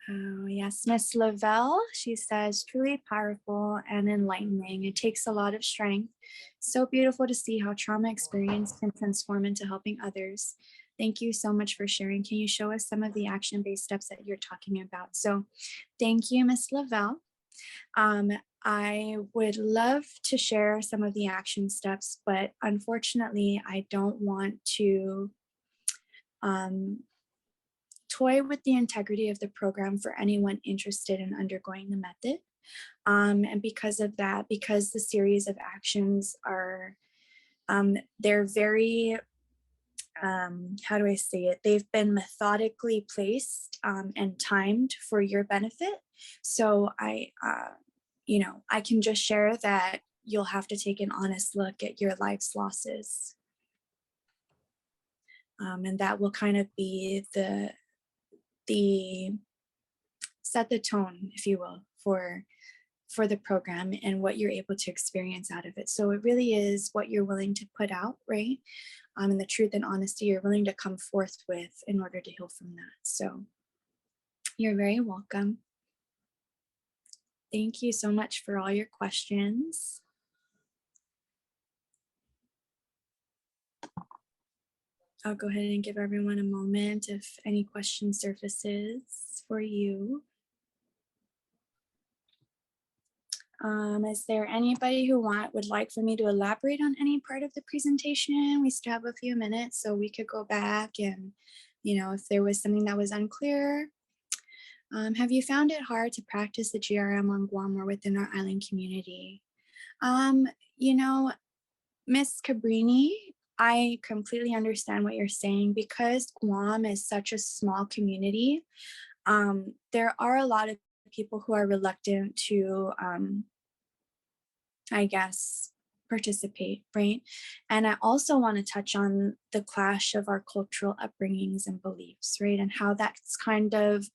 Oh, yes, Miss Lavelle, she says, truly powerful and enlightening. It takes a lot of strength. So beautiful to see how trauma experience can transform into helping others. Thank you so much for sharing. Can you show us some of the action-based steps that you're talking about? So thank you, Miss Lavelle. I would love to share some of the action steps, but unfortunately, I don't want to toy with the integrity of the program for anyone interested in undergoing the method. And because of that, because the series of actions are, they're very, how do I say it? They've been methodically placed and timed for your benefit. So I can just share that you'll have to take an honest look at your life's losses. And that will kind of be the set the tone, if you will, for the program and what you're able to experience out of it. So it really is what you're willing to put out, right? And the truth and honesty you're willing to come forth with in order to heal from that. So you're very welcome. Thank you so much for all your questions. I'll go ahead and give everyone a moment if any question surfaces for you. Is there anybody who would like for me to elaborate on any part of the presentation? We still have a few minutes, so we could go back and, if there was something that was unclear. Have you found it hard to practice the GRM on Guam or within our island community? Miss Cabrini, I completely understand what you're saying. Because Guam is such a small community, there are a lot of people who are reluctant to, I guess, participate, right? And I also want to touch on the clash of our cultural upbringings and beliefs, right? And how that's kind of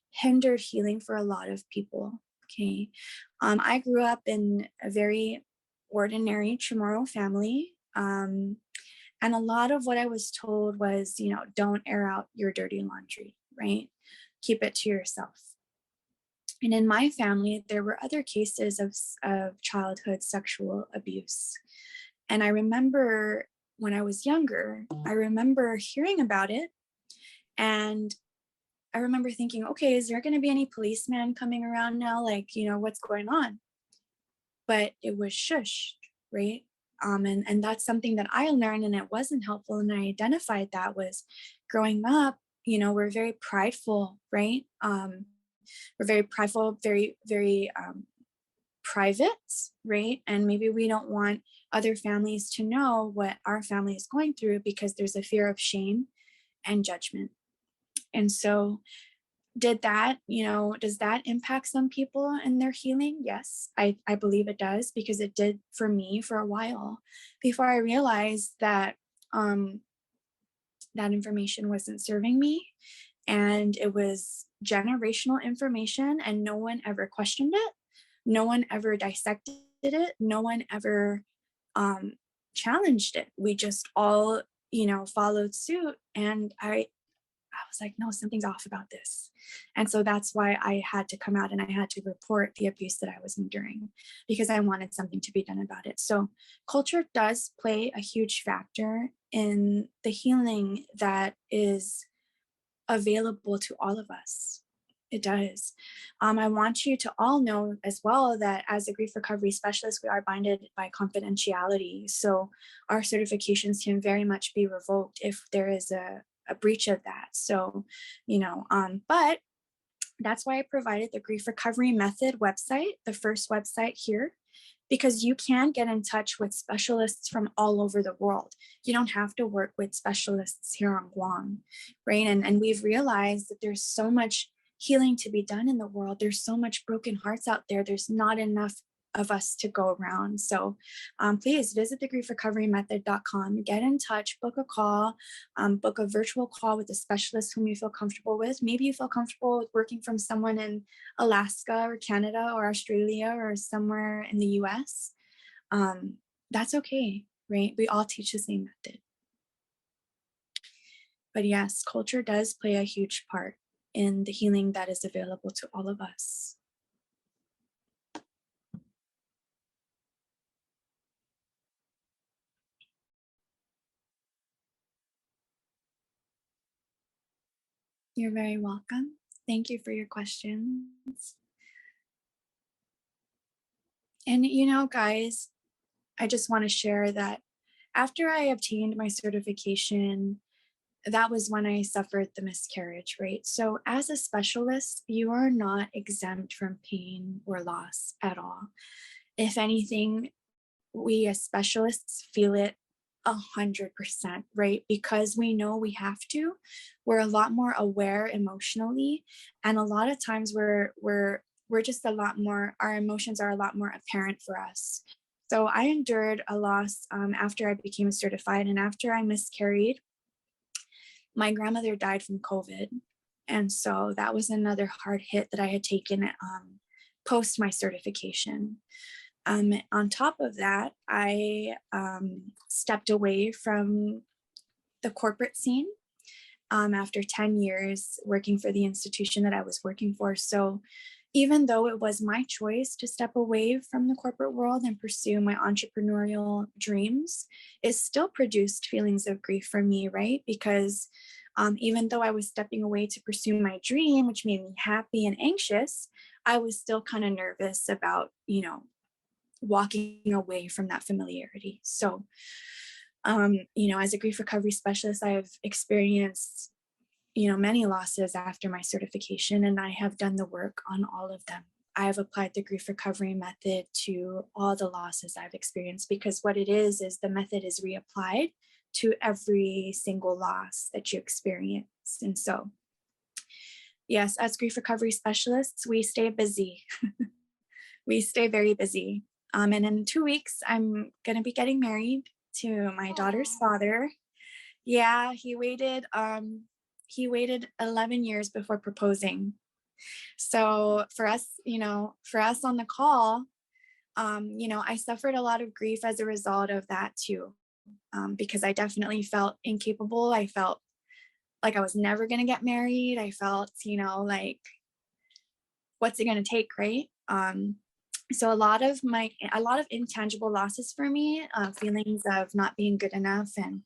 hindered healing for a lot of people, okay? I grew up in a very ordinary Chamorro family. And a lot of what I was told was, don't air out your dirty laundry, right? Keep it to yourself. And in my family, there were other cases of childhood sexual abuse. And I remember when I was younger, I remember hearing about it. And I remember thinking, okay, is there going to be any policeman coming around now? Like, what's going on? But it was shushed, right? And that's something that I learned, and it wasn't helpful. And I identified that was growing up, we're very prideful, right? We're very prideful, very, very private, right? And maybe we don't want other families to know what our family is going through because there's a fear of shame and judgment. And so does that impact some people in their healing? Yes, I believe it does, because it did for me for a while before I realized that that information wasn't serving me, and it was generational information, and no one ever questioned it. No one ever dissected it. No one ever challenged it. We just all, followed suit. And I was like, no, something's off about this. And so that's why I had to come out and I had to report the abuse that I was enduring, because I wanted something to be done about it. So culture does play a huge factor in the healing that is available to all of us. It does. I want you to all know as well that as a grief recovery specialist, we are binded by confidentiality. So our certifications can very much be revoked if there is a breach of that. So, but that's why I provided the grief recovery method website, the first website here, because you can get in touch with specialists from all over the world. You don't have to work with specialists here on Guam, right? And we've realized that there's so much healing to be done in the world. There's so much broken hearts out there. There's not enough of us to go around. So please visit thegriefrecoverymethod.com, get in touch, book a call, book a virtual call with a specialist whom you feel comfortable with. Maybe you feel comfortable with working from someone in Alaska or Canada or Australia or somewhere in the US. That's okay, right? We all teach the same method. But yes, culture does play a huge part in the healing that is available to all of us. You're very welcome. Thank you for your questions. And guys, I just want to share that after I obtained my certification, that was when I suffered the miscarriage, right? So as a specialist, you are not exempt from pain or loss at all. If anything, we as specialists feel it 100%, right? Because we know we have to. We're a lot more aware emotionally, and a lot of times we're just a lot more. Our emotions are a lot more apparent for us. So I endured a loss after I became certified, and after I miscarried, my grandmother died from COVID, and so that was another hard hit that I had taken post my certification. On top of that, I stepped away from the corporate scene after 10 years working for the institution that I was working for. So even though it was my choice to step away from the corporate world and pursue my entrepreneurial dreams, it still produced feelings of grief for me, right? Because even though I was stepping away to pursue my dream, which made me happy and anxious, I was still kind of nervous about, walking away from that familiarity. So, as a grief recovery specialist, I've experienced, many losses after my certification, and I have done the work on all of them. I have applied the grief recovery method to all the losses I've experienced, because what it is the method is reapplied to every single loss that you experience. And so, yes, as grief recovery specialists, we stay busy. We stay very busy. And in 2 weeks, I'm going to be getting married to my daughter's father. Yeah, he waited 11 years before proposing. So for us, on the call, I suffered a lot of grief as a result of that too, because I definitely felt incapable. I felt like I was never going to get married. I felt, like, what's it going to take, right? So a lot of intangible losses for me, feelings of not being good enough, and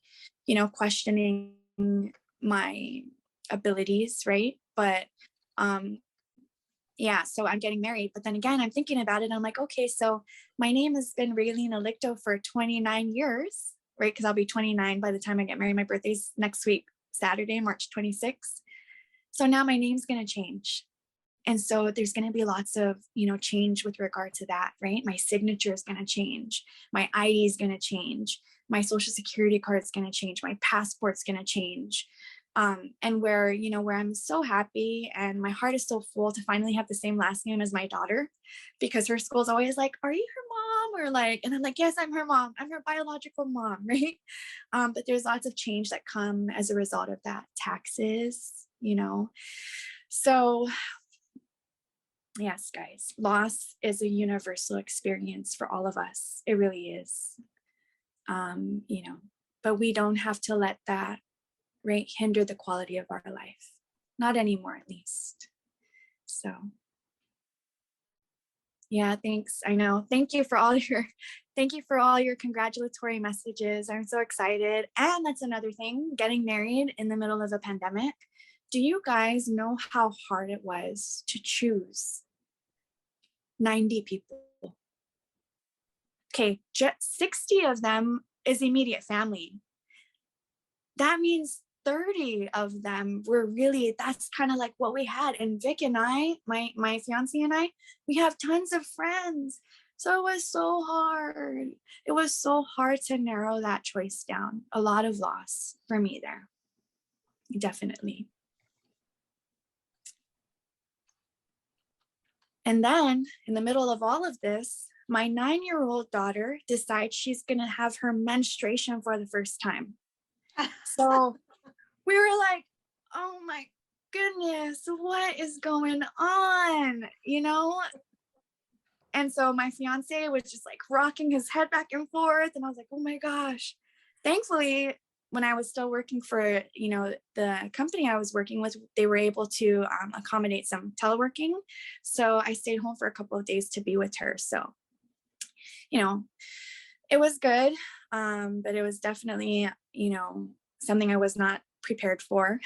questioning my abilities, right? But yeah, so I'm getting married, but then again, I'm thinking about it, and I'm like, okay, so my name has been Raelene Alicto for 29 years, right? Because I'll be 29 by the time I get married. My birthday's next week, Saturday, March 26th. So now my name's going to change. And so there's going to be lots of, change with regard to that, right? My signature is going to change. My ID is going to change. My social security card is going to change. My passport's going to change. And where I'm so happy and my heart is so full to finally have the same last name as my daughter, because her school's always like, are you her mom? Or like, and I'm like, yes, I'm her mom. I'm her biological mom, right? But there's lots of change that come as a result of that. Taxes, So yes, guys, loss is a universal experience for all of us. It really is. But we don't have to let that, right, hinder the quality of our life. Not anymore, at least. So yeah, thanks. I know. Thank you for all your congratulatory messages. I'm so excited. And that's another thing, getting married in the middle of a pandemic. Do you guys know how hard it was to choose 90 people? Okay, just 60 of them is immediate family. That means 30 of them were really, that's kind of like what we had. And Vic and I, my fiance and I, we have tons of friends. So it was so hard. It was so hard to narrow that choice down. A lot of loss for me there. Definitely. And then in the middle of all of this, my 9-year-old daughter decides she's going to have her menstruation for the first time. So we were like, oh my goodness, what is going on? You know? And so my fiance was just like rocking his head back and forth. And I was like, oh my gosh. Thankfully, when I was still working for, the company I was working with, they were able to accommodate some teleworking. So I stayed home for a couple of days to be with her. So, it was good. But it was definitely, something I was not prepared for.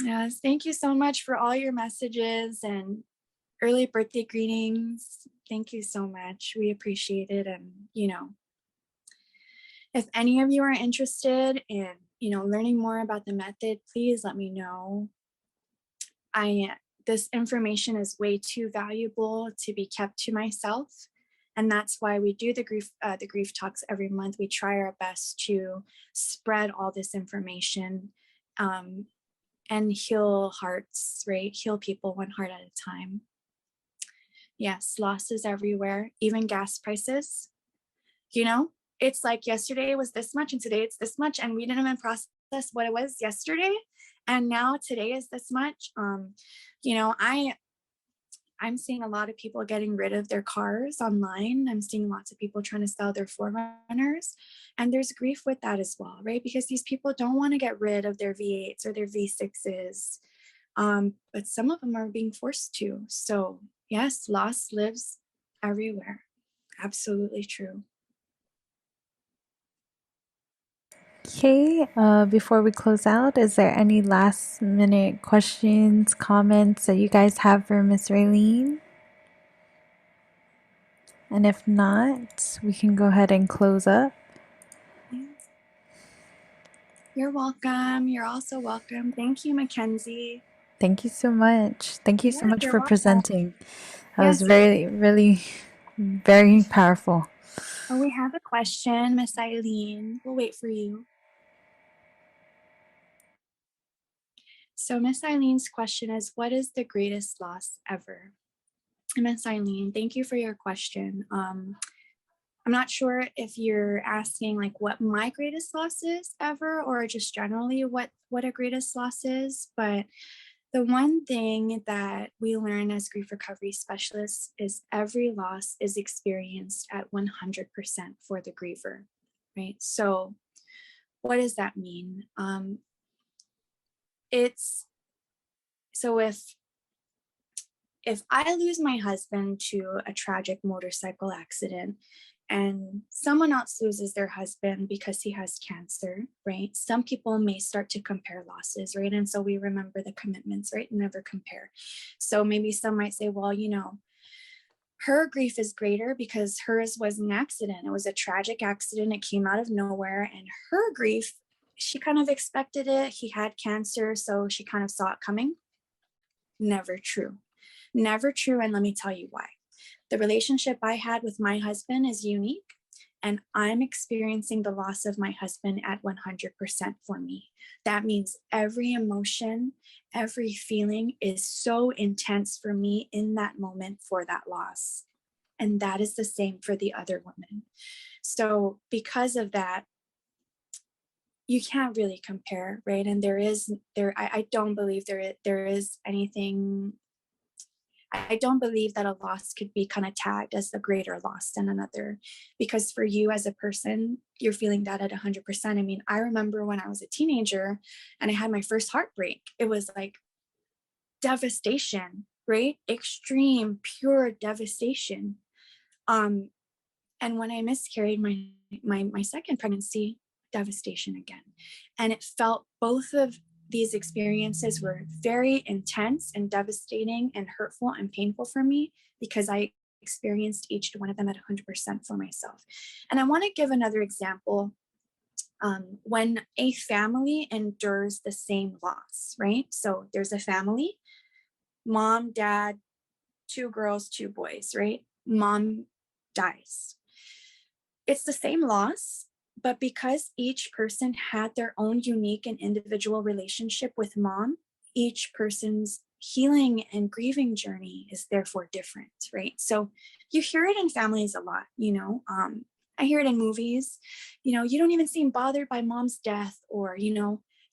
Yes. Thank you so much for all your messages and early birthday greetings. Thank you so much. We appreciate it. And, if any of you are interested in, learning more about the method, please let me know. This information is way too valuable to be kept to myself. And that's why we do the grief talks every month. We try our best to spread all this information, and heal hearts, right? Heal people one heart at a time. Yes, losses everywhere, even gas prices. It's like yesterday was this much and today it's this much, and we didn't even process what it was yesterday. And now today is this much. I'm seeing a lot of people getting rid of their cars online. I'm seeing lots of people trying to sell their Forerunners. And there's grief with that as well, right? Because these people don't want to get rid of their V8s or their V6s. But some of them are being forced to. So yes, loss lives everywhere. Absolutely true. Okay, before we close out, is there any last minute questions, comments that you guys have for Miss Raelene? And if not, we can go ahead and close up. You're welcome. You're also welcome. Thank you, Mackenzie. Thank you so much. Thank you so Yeah, much you're for welcome. presenting. That was Yes. really, very powerful. Oh, we have a question, Miss Eileen. We'll wait for you. So Miss Eileen's question is, what is the greatest loss ever? Miss Eileen, thank you for your question. I'm not sure if you're asking like what my greatest loss is ever, or just generally what a greatest loss is. But the one thing that we learn as grief recovery specialists is every loss is experienced at 100% for the griever, right? So what does that mean? It's so if I lose my husband to a tragic motorcycle accident and someone else loses their husband because he has cancer, right? Some people may start to compare losses, right? And so we remember the commitments, right? Never compare. So maybe some might say, well, her grief is greater because hers was an accident. It was a tragic accident. It came out of nowhere. And her grief, she kind of expected it. He had cancer, so she kind of saw it coming. Never true. Never true. And let me tell you why. The relationship I had with my husband is unique, and I'm experiencing the loss of my husband at 100% for me. That means every emotion, every feeling is so intense for me in that moment for that loss. And that is the same for the other woman. So because of that, you can't really compare, right? And I don't believe there is anything. I don't believe that a loss could be kind of tagged as the greater loss than another, because for you as a person, you're feeling that at 100%. I mean, I remember when I was a teenager and I had my first heartbreak, it was like devastation, right? Extreme, pure devastation. And when I miscarried my second pregnancy, devastation again. And it felt, both of these experiences were very intense and devastating and hurtful and painful for me, because I experienced each one of them at 100% for myself. And I want to give another example. When a family endures the same loss, right? So there's a family, mom, dad, 2 girls, 2 boys, right? Mom dies. It's the same loss, but because each person had their own unique and individual relationship with mom, each person's healing and grieving journey is therefore different, right? So you hear it in families a lot, I hear it in movies, you don't even seem bothered by mom's death, or,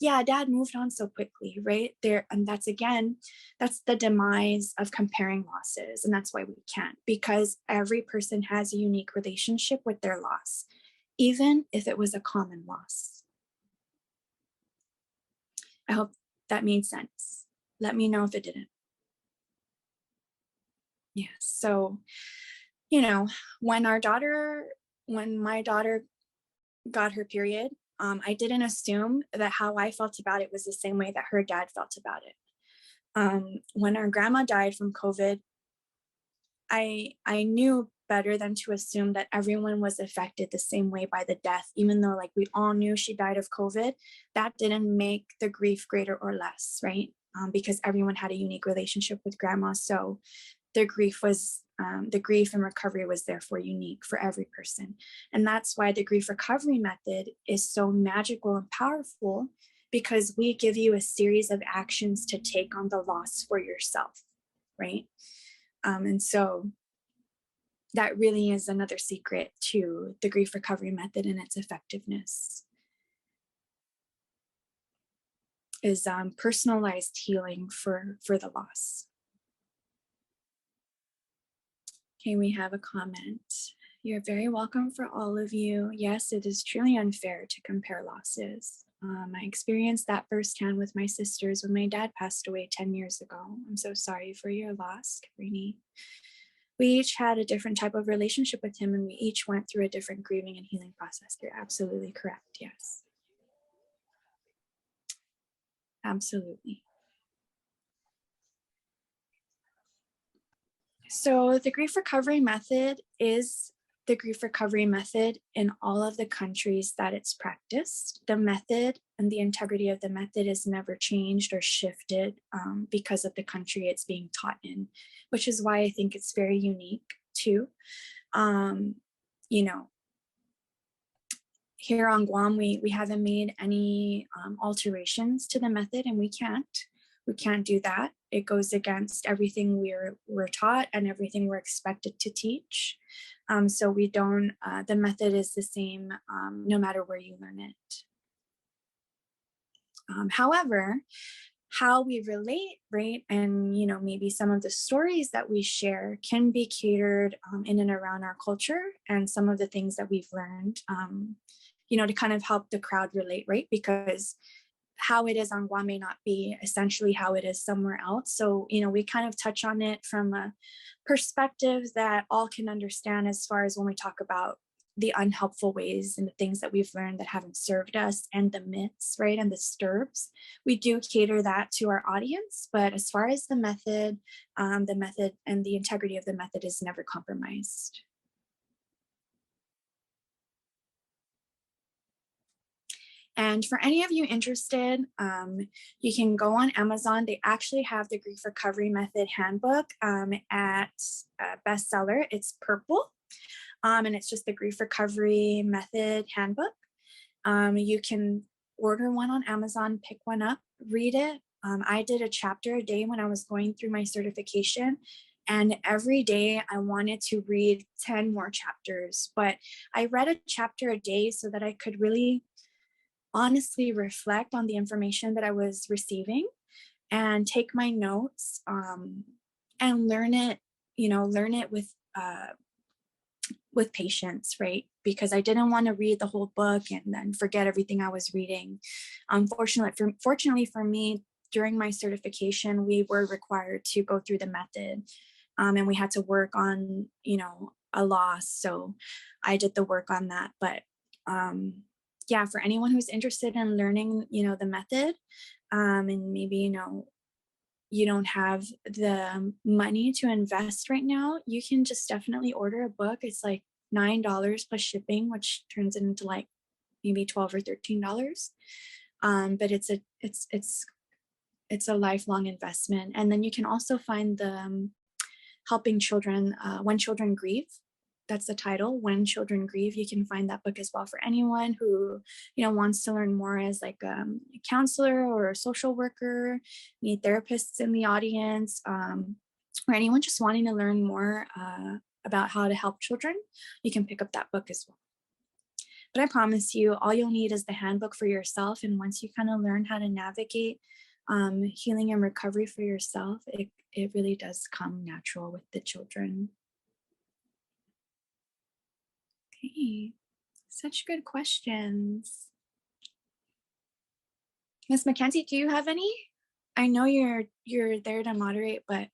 yeah, dad moved on so quickly, right? There, and that's the demise of comparing losses. And that's why we can't, because every person has a unique relationship with their loss, even if it was a common loss. I hope that made sense. Let me know if it didn't. Yeah. So, when my daughter got her period, I didn't assume that how I felt about it was the same way that her dad felt about it. When our grandma died from COVID, I knew better than to assume that everyone was affected the same way by the death, even though like we all knew she died of COVID. That didn't make the grief greater or less, right? Because everyone had a unique relationship with grandma. So the grief and recovery was therefore unique for every person. And that's why the grief recovery method is so magical and powerful, because we give you a series of actions to take on the loss for yourself, right? And so that really is another secret to the grief recovery method and its effectiveness, is personalized healing for the loss. Okay, we have a comment. You're very welcome for all of you. Yes, it is truly unfair to compare losses. I experienced that firsthand with my sisters when my dad passed away 10 years ago. I'm so sorry for your loss, Cabrini. We each had a different type of relationship with him, and we each went through a different grieving and healing process. You're absolutely correct. Yes. Absolutely. So the grief recovery method is the grief recovery method in all of the countries that it's practiced. The method and the integrity of the method is never changed or shifted because of the country it's being taught in, which is why I think it's very unique too. Here on Guam, we haven't made any alterations to the method, and we can't do that. It goes against everything we're taught and everything we're expected to teach. So we don't, the method is the same no matter where you learn it. However, how we relate, right, and maybe some of the stories that we share can be catered in and around our culture and some of the things that we've learned, to kind of help the crowd relate, right? Because how it is on Guam may not be essentially how it is somewhere else. So, we kind of touch on it from a perspective that all can understand, as far as when we talk about the unhelpful ways and the things that we've learned that haven't served us, and the myths, right, and the disturbs. We do cater that to our audience, but as far as the method and the integrity of the method is never compromised. And for any of you interested, you can go on Amazon. They actually have the Grief Recovery Method Handbook at bestseller. It's purple, and it's just the Grief Recovery Method Handbook. You can order one on Amazon, pick one up, read it. I did a chapter a day when I was going through my certification. And every day I wanted to read 10 more chapters, but I read a chapter a day so that I could really honestly reflect on the information that I was receiving and take my notes and learn it with patience, right? Because I didn't want to read the whole book and then forget everything I was reading. Fortunately for me, during my certification, we were required to go through the method, and we had to work on, a loss. So I did the work on that. But yeah, for anyone who's interested in learning, the method, and maybe, you don't have the money to invest right now, you can just definitely order a book. It's like $9 plus shipping, which turns it into like maybe $12 or $13. But it's a lifelong investment. And then you can also find the helping children when children grieve. that's the title, When Children Grieve. You can find that book as well for anyone who, wants to learn more as like a counselor or a social worker, any therapists in the audience, or anyone just wanting to learn more about how to help children. You can pick up that book as well. But I promise you, all you'll need is the handbook for yourself. And once you kind of learn how to navigate healing and recovery for yourself, it really does come natural with the children. Okay, such good questions. Miss Mackenzie, do you have any? I know you're there to moderate, but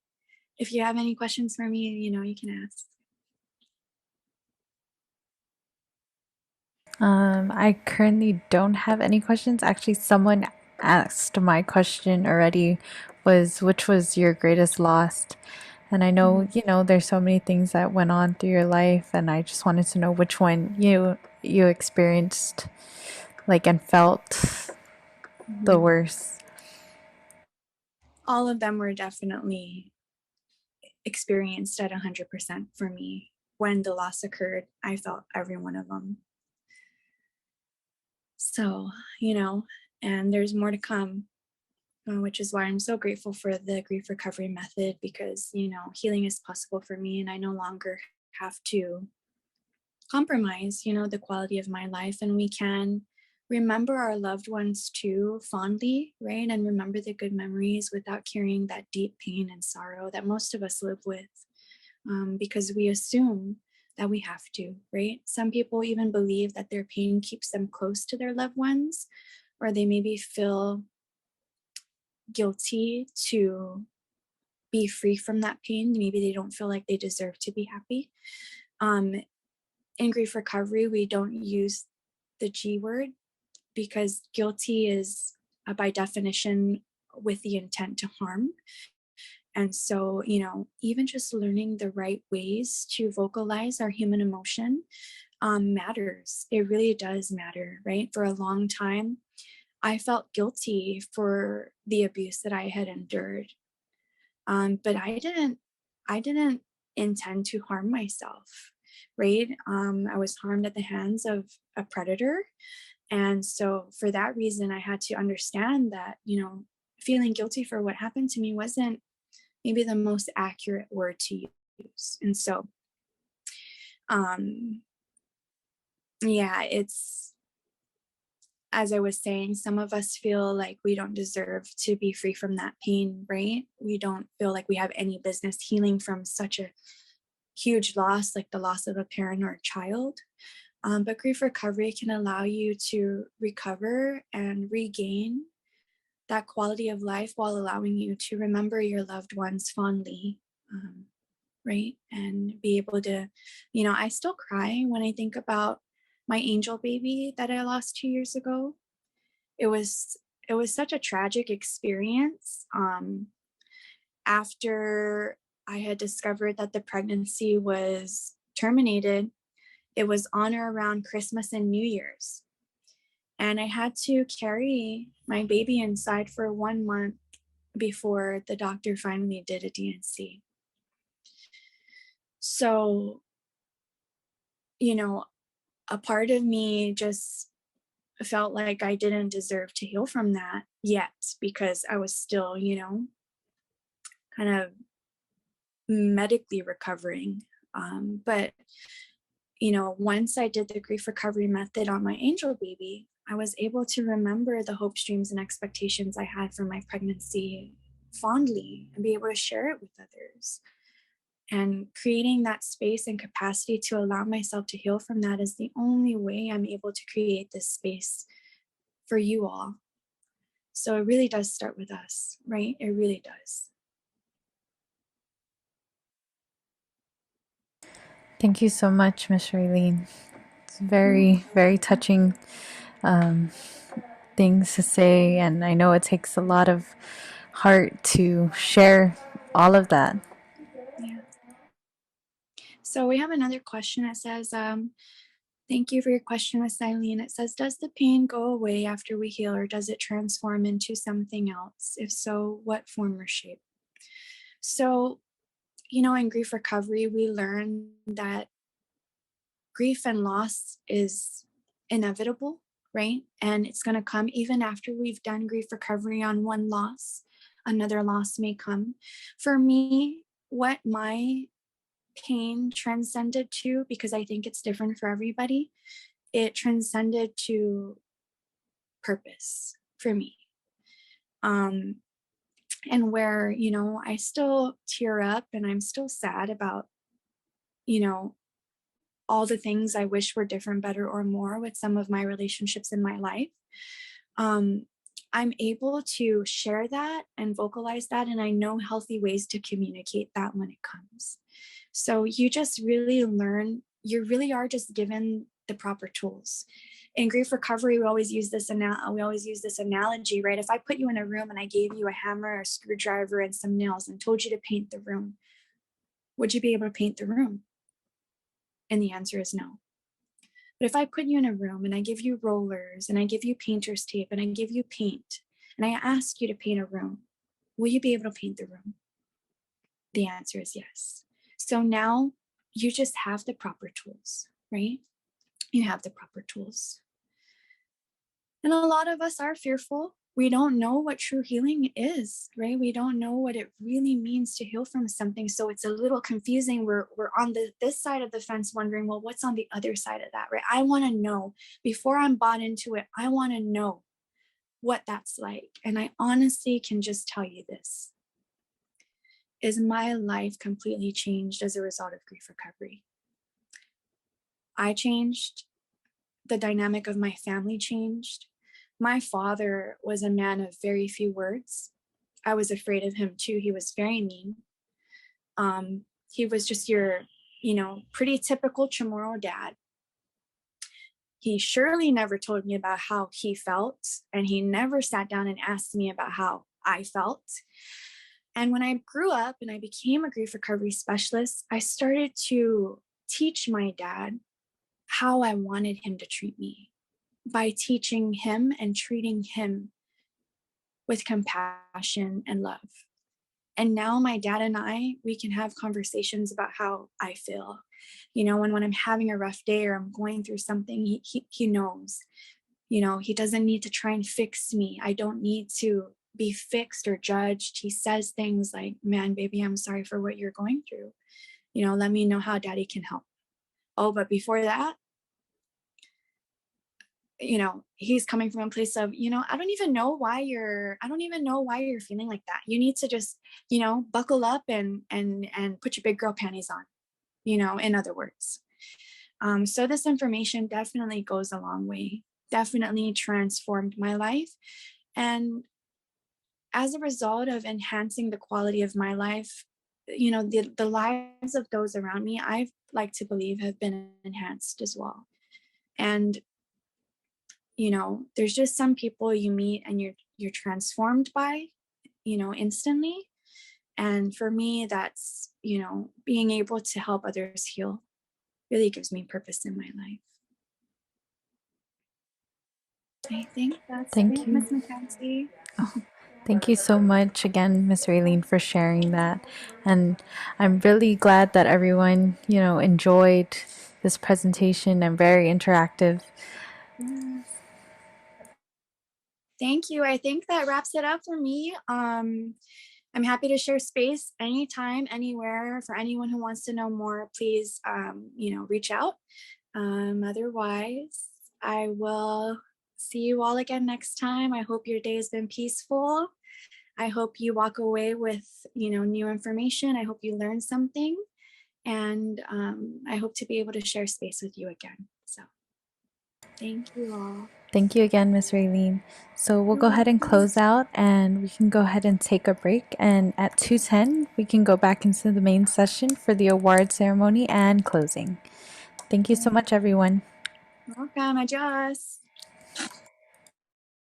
if you have any questions for me, you can ask. I currently don't have any questions. Actually, someone asked my question already, was which was your greatest loss? And I know, Mhm, there's so many things that went on through your life, and I just wanted to know which one you experienced like and felt the mhm. worst. All of them were definitely experienced at 100% for me. When the loss occurred, I felt every one of them. So, and there's more to come, which is why I'm so grateful for the grief recovery method because, healing is possible for me and I no longer have to compromise, the quality of my life. And we can remember our loved ones too fondly, right? And remember the good memories without carrying that deep pain and sorrow that most of us live with because we assume that we have to, right? Some people even believe that their pain keeps them close to their loved ones, or they maybe feel guilty to be free from that pain. Maybe they don't feel like they deserve to be happy. Um, in grief recovery, we don't use the G word because guilty is by definition with the intent to harm. And so, even just learning the right ways to vocalize our human emotion matters. It really does matter, right? For a long time, I felt guilty for the abuse that I had endured. But I didn't intend to harm myself, right? I was harmed at the hands of a predator. And so for that reason, I had to understand that, feeling guilty for what happened to me wasn't maybe the most accurate word to use. And so, um, yeah, it's as I was saying, some of us feel like we don't deserve to be free from that pain, right? We don't feel like we have any business healing from such a huge loss, like the loss of a parent or a child. But grief recovery can allow you to recover and regain that quality of life while allowing you to remember your loved ones fondly, right? And be able to, I still cry when I think about my angel baby that I lost 2 years ago. It was it was such a tragic experience. After I had discovered that the pregnancy was terminated, it was on or around Christmas and New Year's. And I had to carry my baby inside for 1 month before the doctor finally did a DNC. So, you know, a part of me just felt like I didn't deserve to heal from that yet because I was still, kind of medically recovering. But once I did the grief recovery method on my angel baby, I was able to remember the hopes, dreams, and expectations I had for my pregnancy fondly and be able to share it with others. And creating that space and capacity to allow myself to heal from that is the only way I'm able to create this space for you all. So it really does start with us, right? It really does. Thank you so much, Miss Raelene. It's Mm, very, very touching um, things to say, and I know it takes a lot of heart to share all of that. yeah. So we have another question that says, thank you for your question, Miss Eileen. It says, does the pain go away after we heal or does it transform into something else? If so, what form or shape? So, in grief recovery, we learn that grief and loss is inevitable, right? And it's going to come even after we've done grief recovery on one loss, another loss may come. For me, what my pain transcended to, because I think it's different for everybody, it transcended to purpose for me. And where, I still tear up and I'm still sad about, you know, all the things I wish were different, better, or more with some of my relationships in my life. I'm able to share that and vocalize that, and I know healthy ways to communicate that when it comes. So you just really learn, you really are just given the proper tools. In grief recovery, we always use this analogy, right? If I put you in a room and I gave you a hammer, a screwdriver, and some nails and told you to paint the room, would you be able to paint the room? And the answer is no. But if I put you in a room and I give you rollers and I give you painter's tape and I give you paint and I ask you to paint a room, will you be able to paint the room? The answer is yes. So now you just have the proper tools, right? You have the proper tools. And a lot of us are fearful. We don't know what true healing is, right? We don't know what it really means to heal from something. So it's a little confusing. We're on this side of the fence wondering, well, what's on the other side of that, right? I want to know before I'm bought into it. I want to know what that's like. And I honestly can just tell you this, is my life completely changed as a result of grief recovery. I changed. The dynamic of my family changed. My father was a man of very few words. I was afraid of him too. He was very mean. He was just your, pretty typical Chamorro dad. He surely never told me about how he felt, and he never sat down and asked me about how I felt. And when I grew up and I became a grief recovery specialist, I started to teach my dad how I wanted him to treat me, by teaching him and treating him with compassion and love. And now my dad and we can have conversations about how I feel. And when I'm having a rough day or I'm going through something, he knows. He doesn't need to try and fix me. I don't need to be fixed or judged. He says things like, man, baby, I'm sorry for what you're going through. Let me know how daddy can help. Oh, but before that, he's coming from a place of, I don't even know why you're feeling like that. You need to just, buckle up and put your big girl panties on, in other words. So this information definitely goes a long way, definitely transformed my life. And as a result of enhancing the quality of my life, the lives of those around me, I like to believe, have been enhanced as well. And there's just some people you meet and you're transformed by, instantly. And for me, that's, being able to help others heal really gives me purpose in my life. I think that's Thank it, you. Miss Mackenzie. Thank you so much again, Miss Raelene, for sharing that. And I'm really glad that everyone, enjoyed this presentation and very interactive. Yes. Thank you. I think that wraps it up for me. I'm happy to share space anytime, anywhere. For anyone who wants to know more, please, reach out. Otherwise, I will see you all again next time. I hope your day has been peaceful. I hope you walk away with, new information. I hope you learn something. And I hope to be able to share space with you again. So thank you all. Thank you again, Miss Raelene. So we'll You're go ahead and welcome. close out, and we can go ahead and take a break. And at 2:10, we can go back into the main session for the award ceremony and closing. Thank you so much, everyone. Welcome. Adios.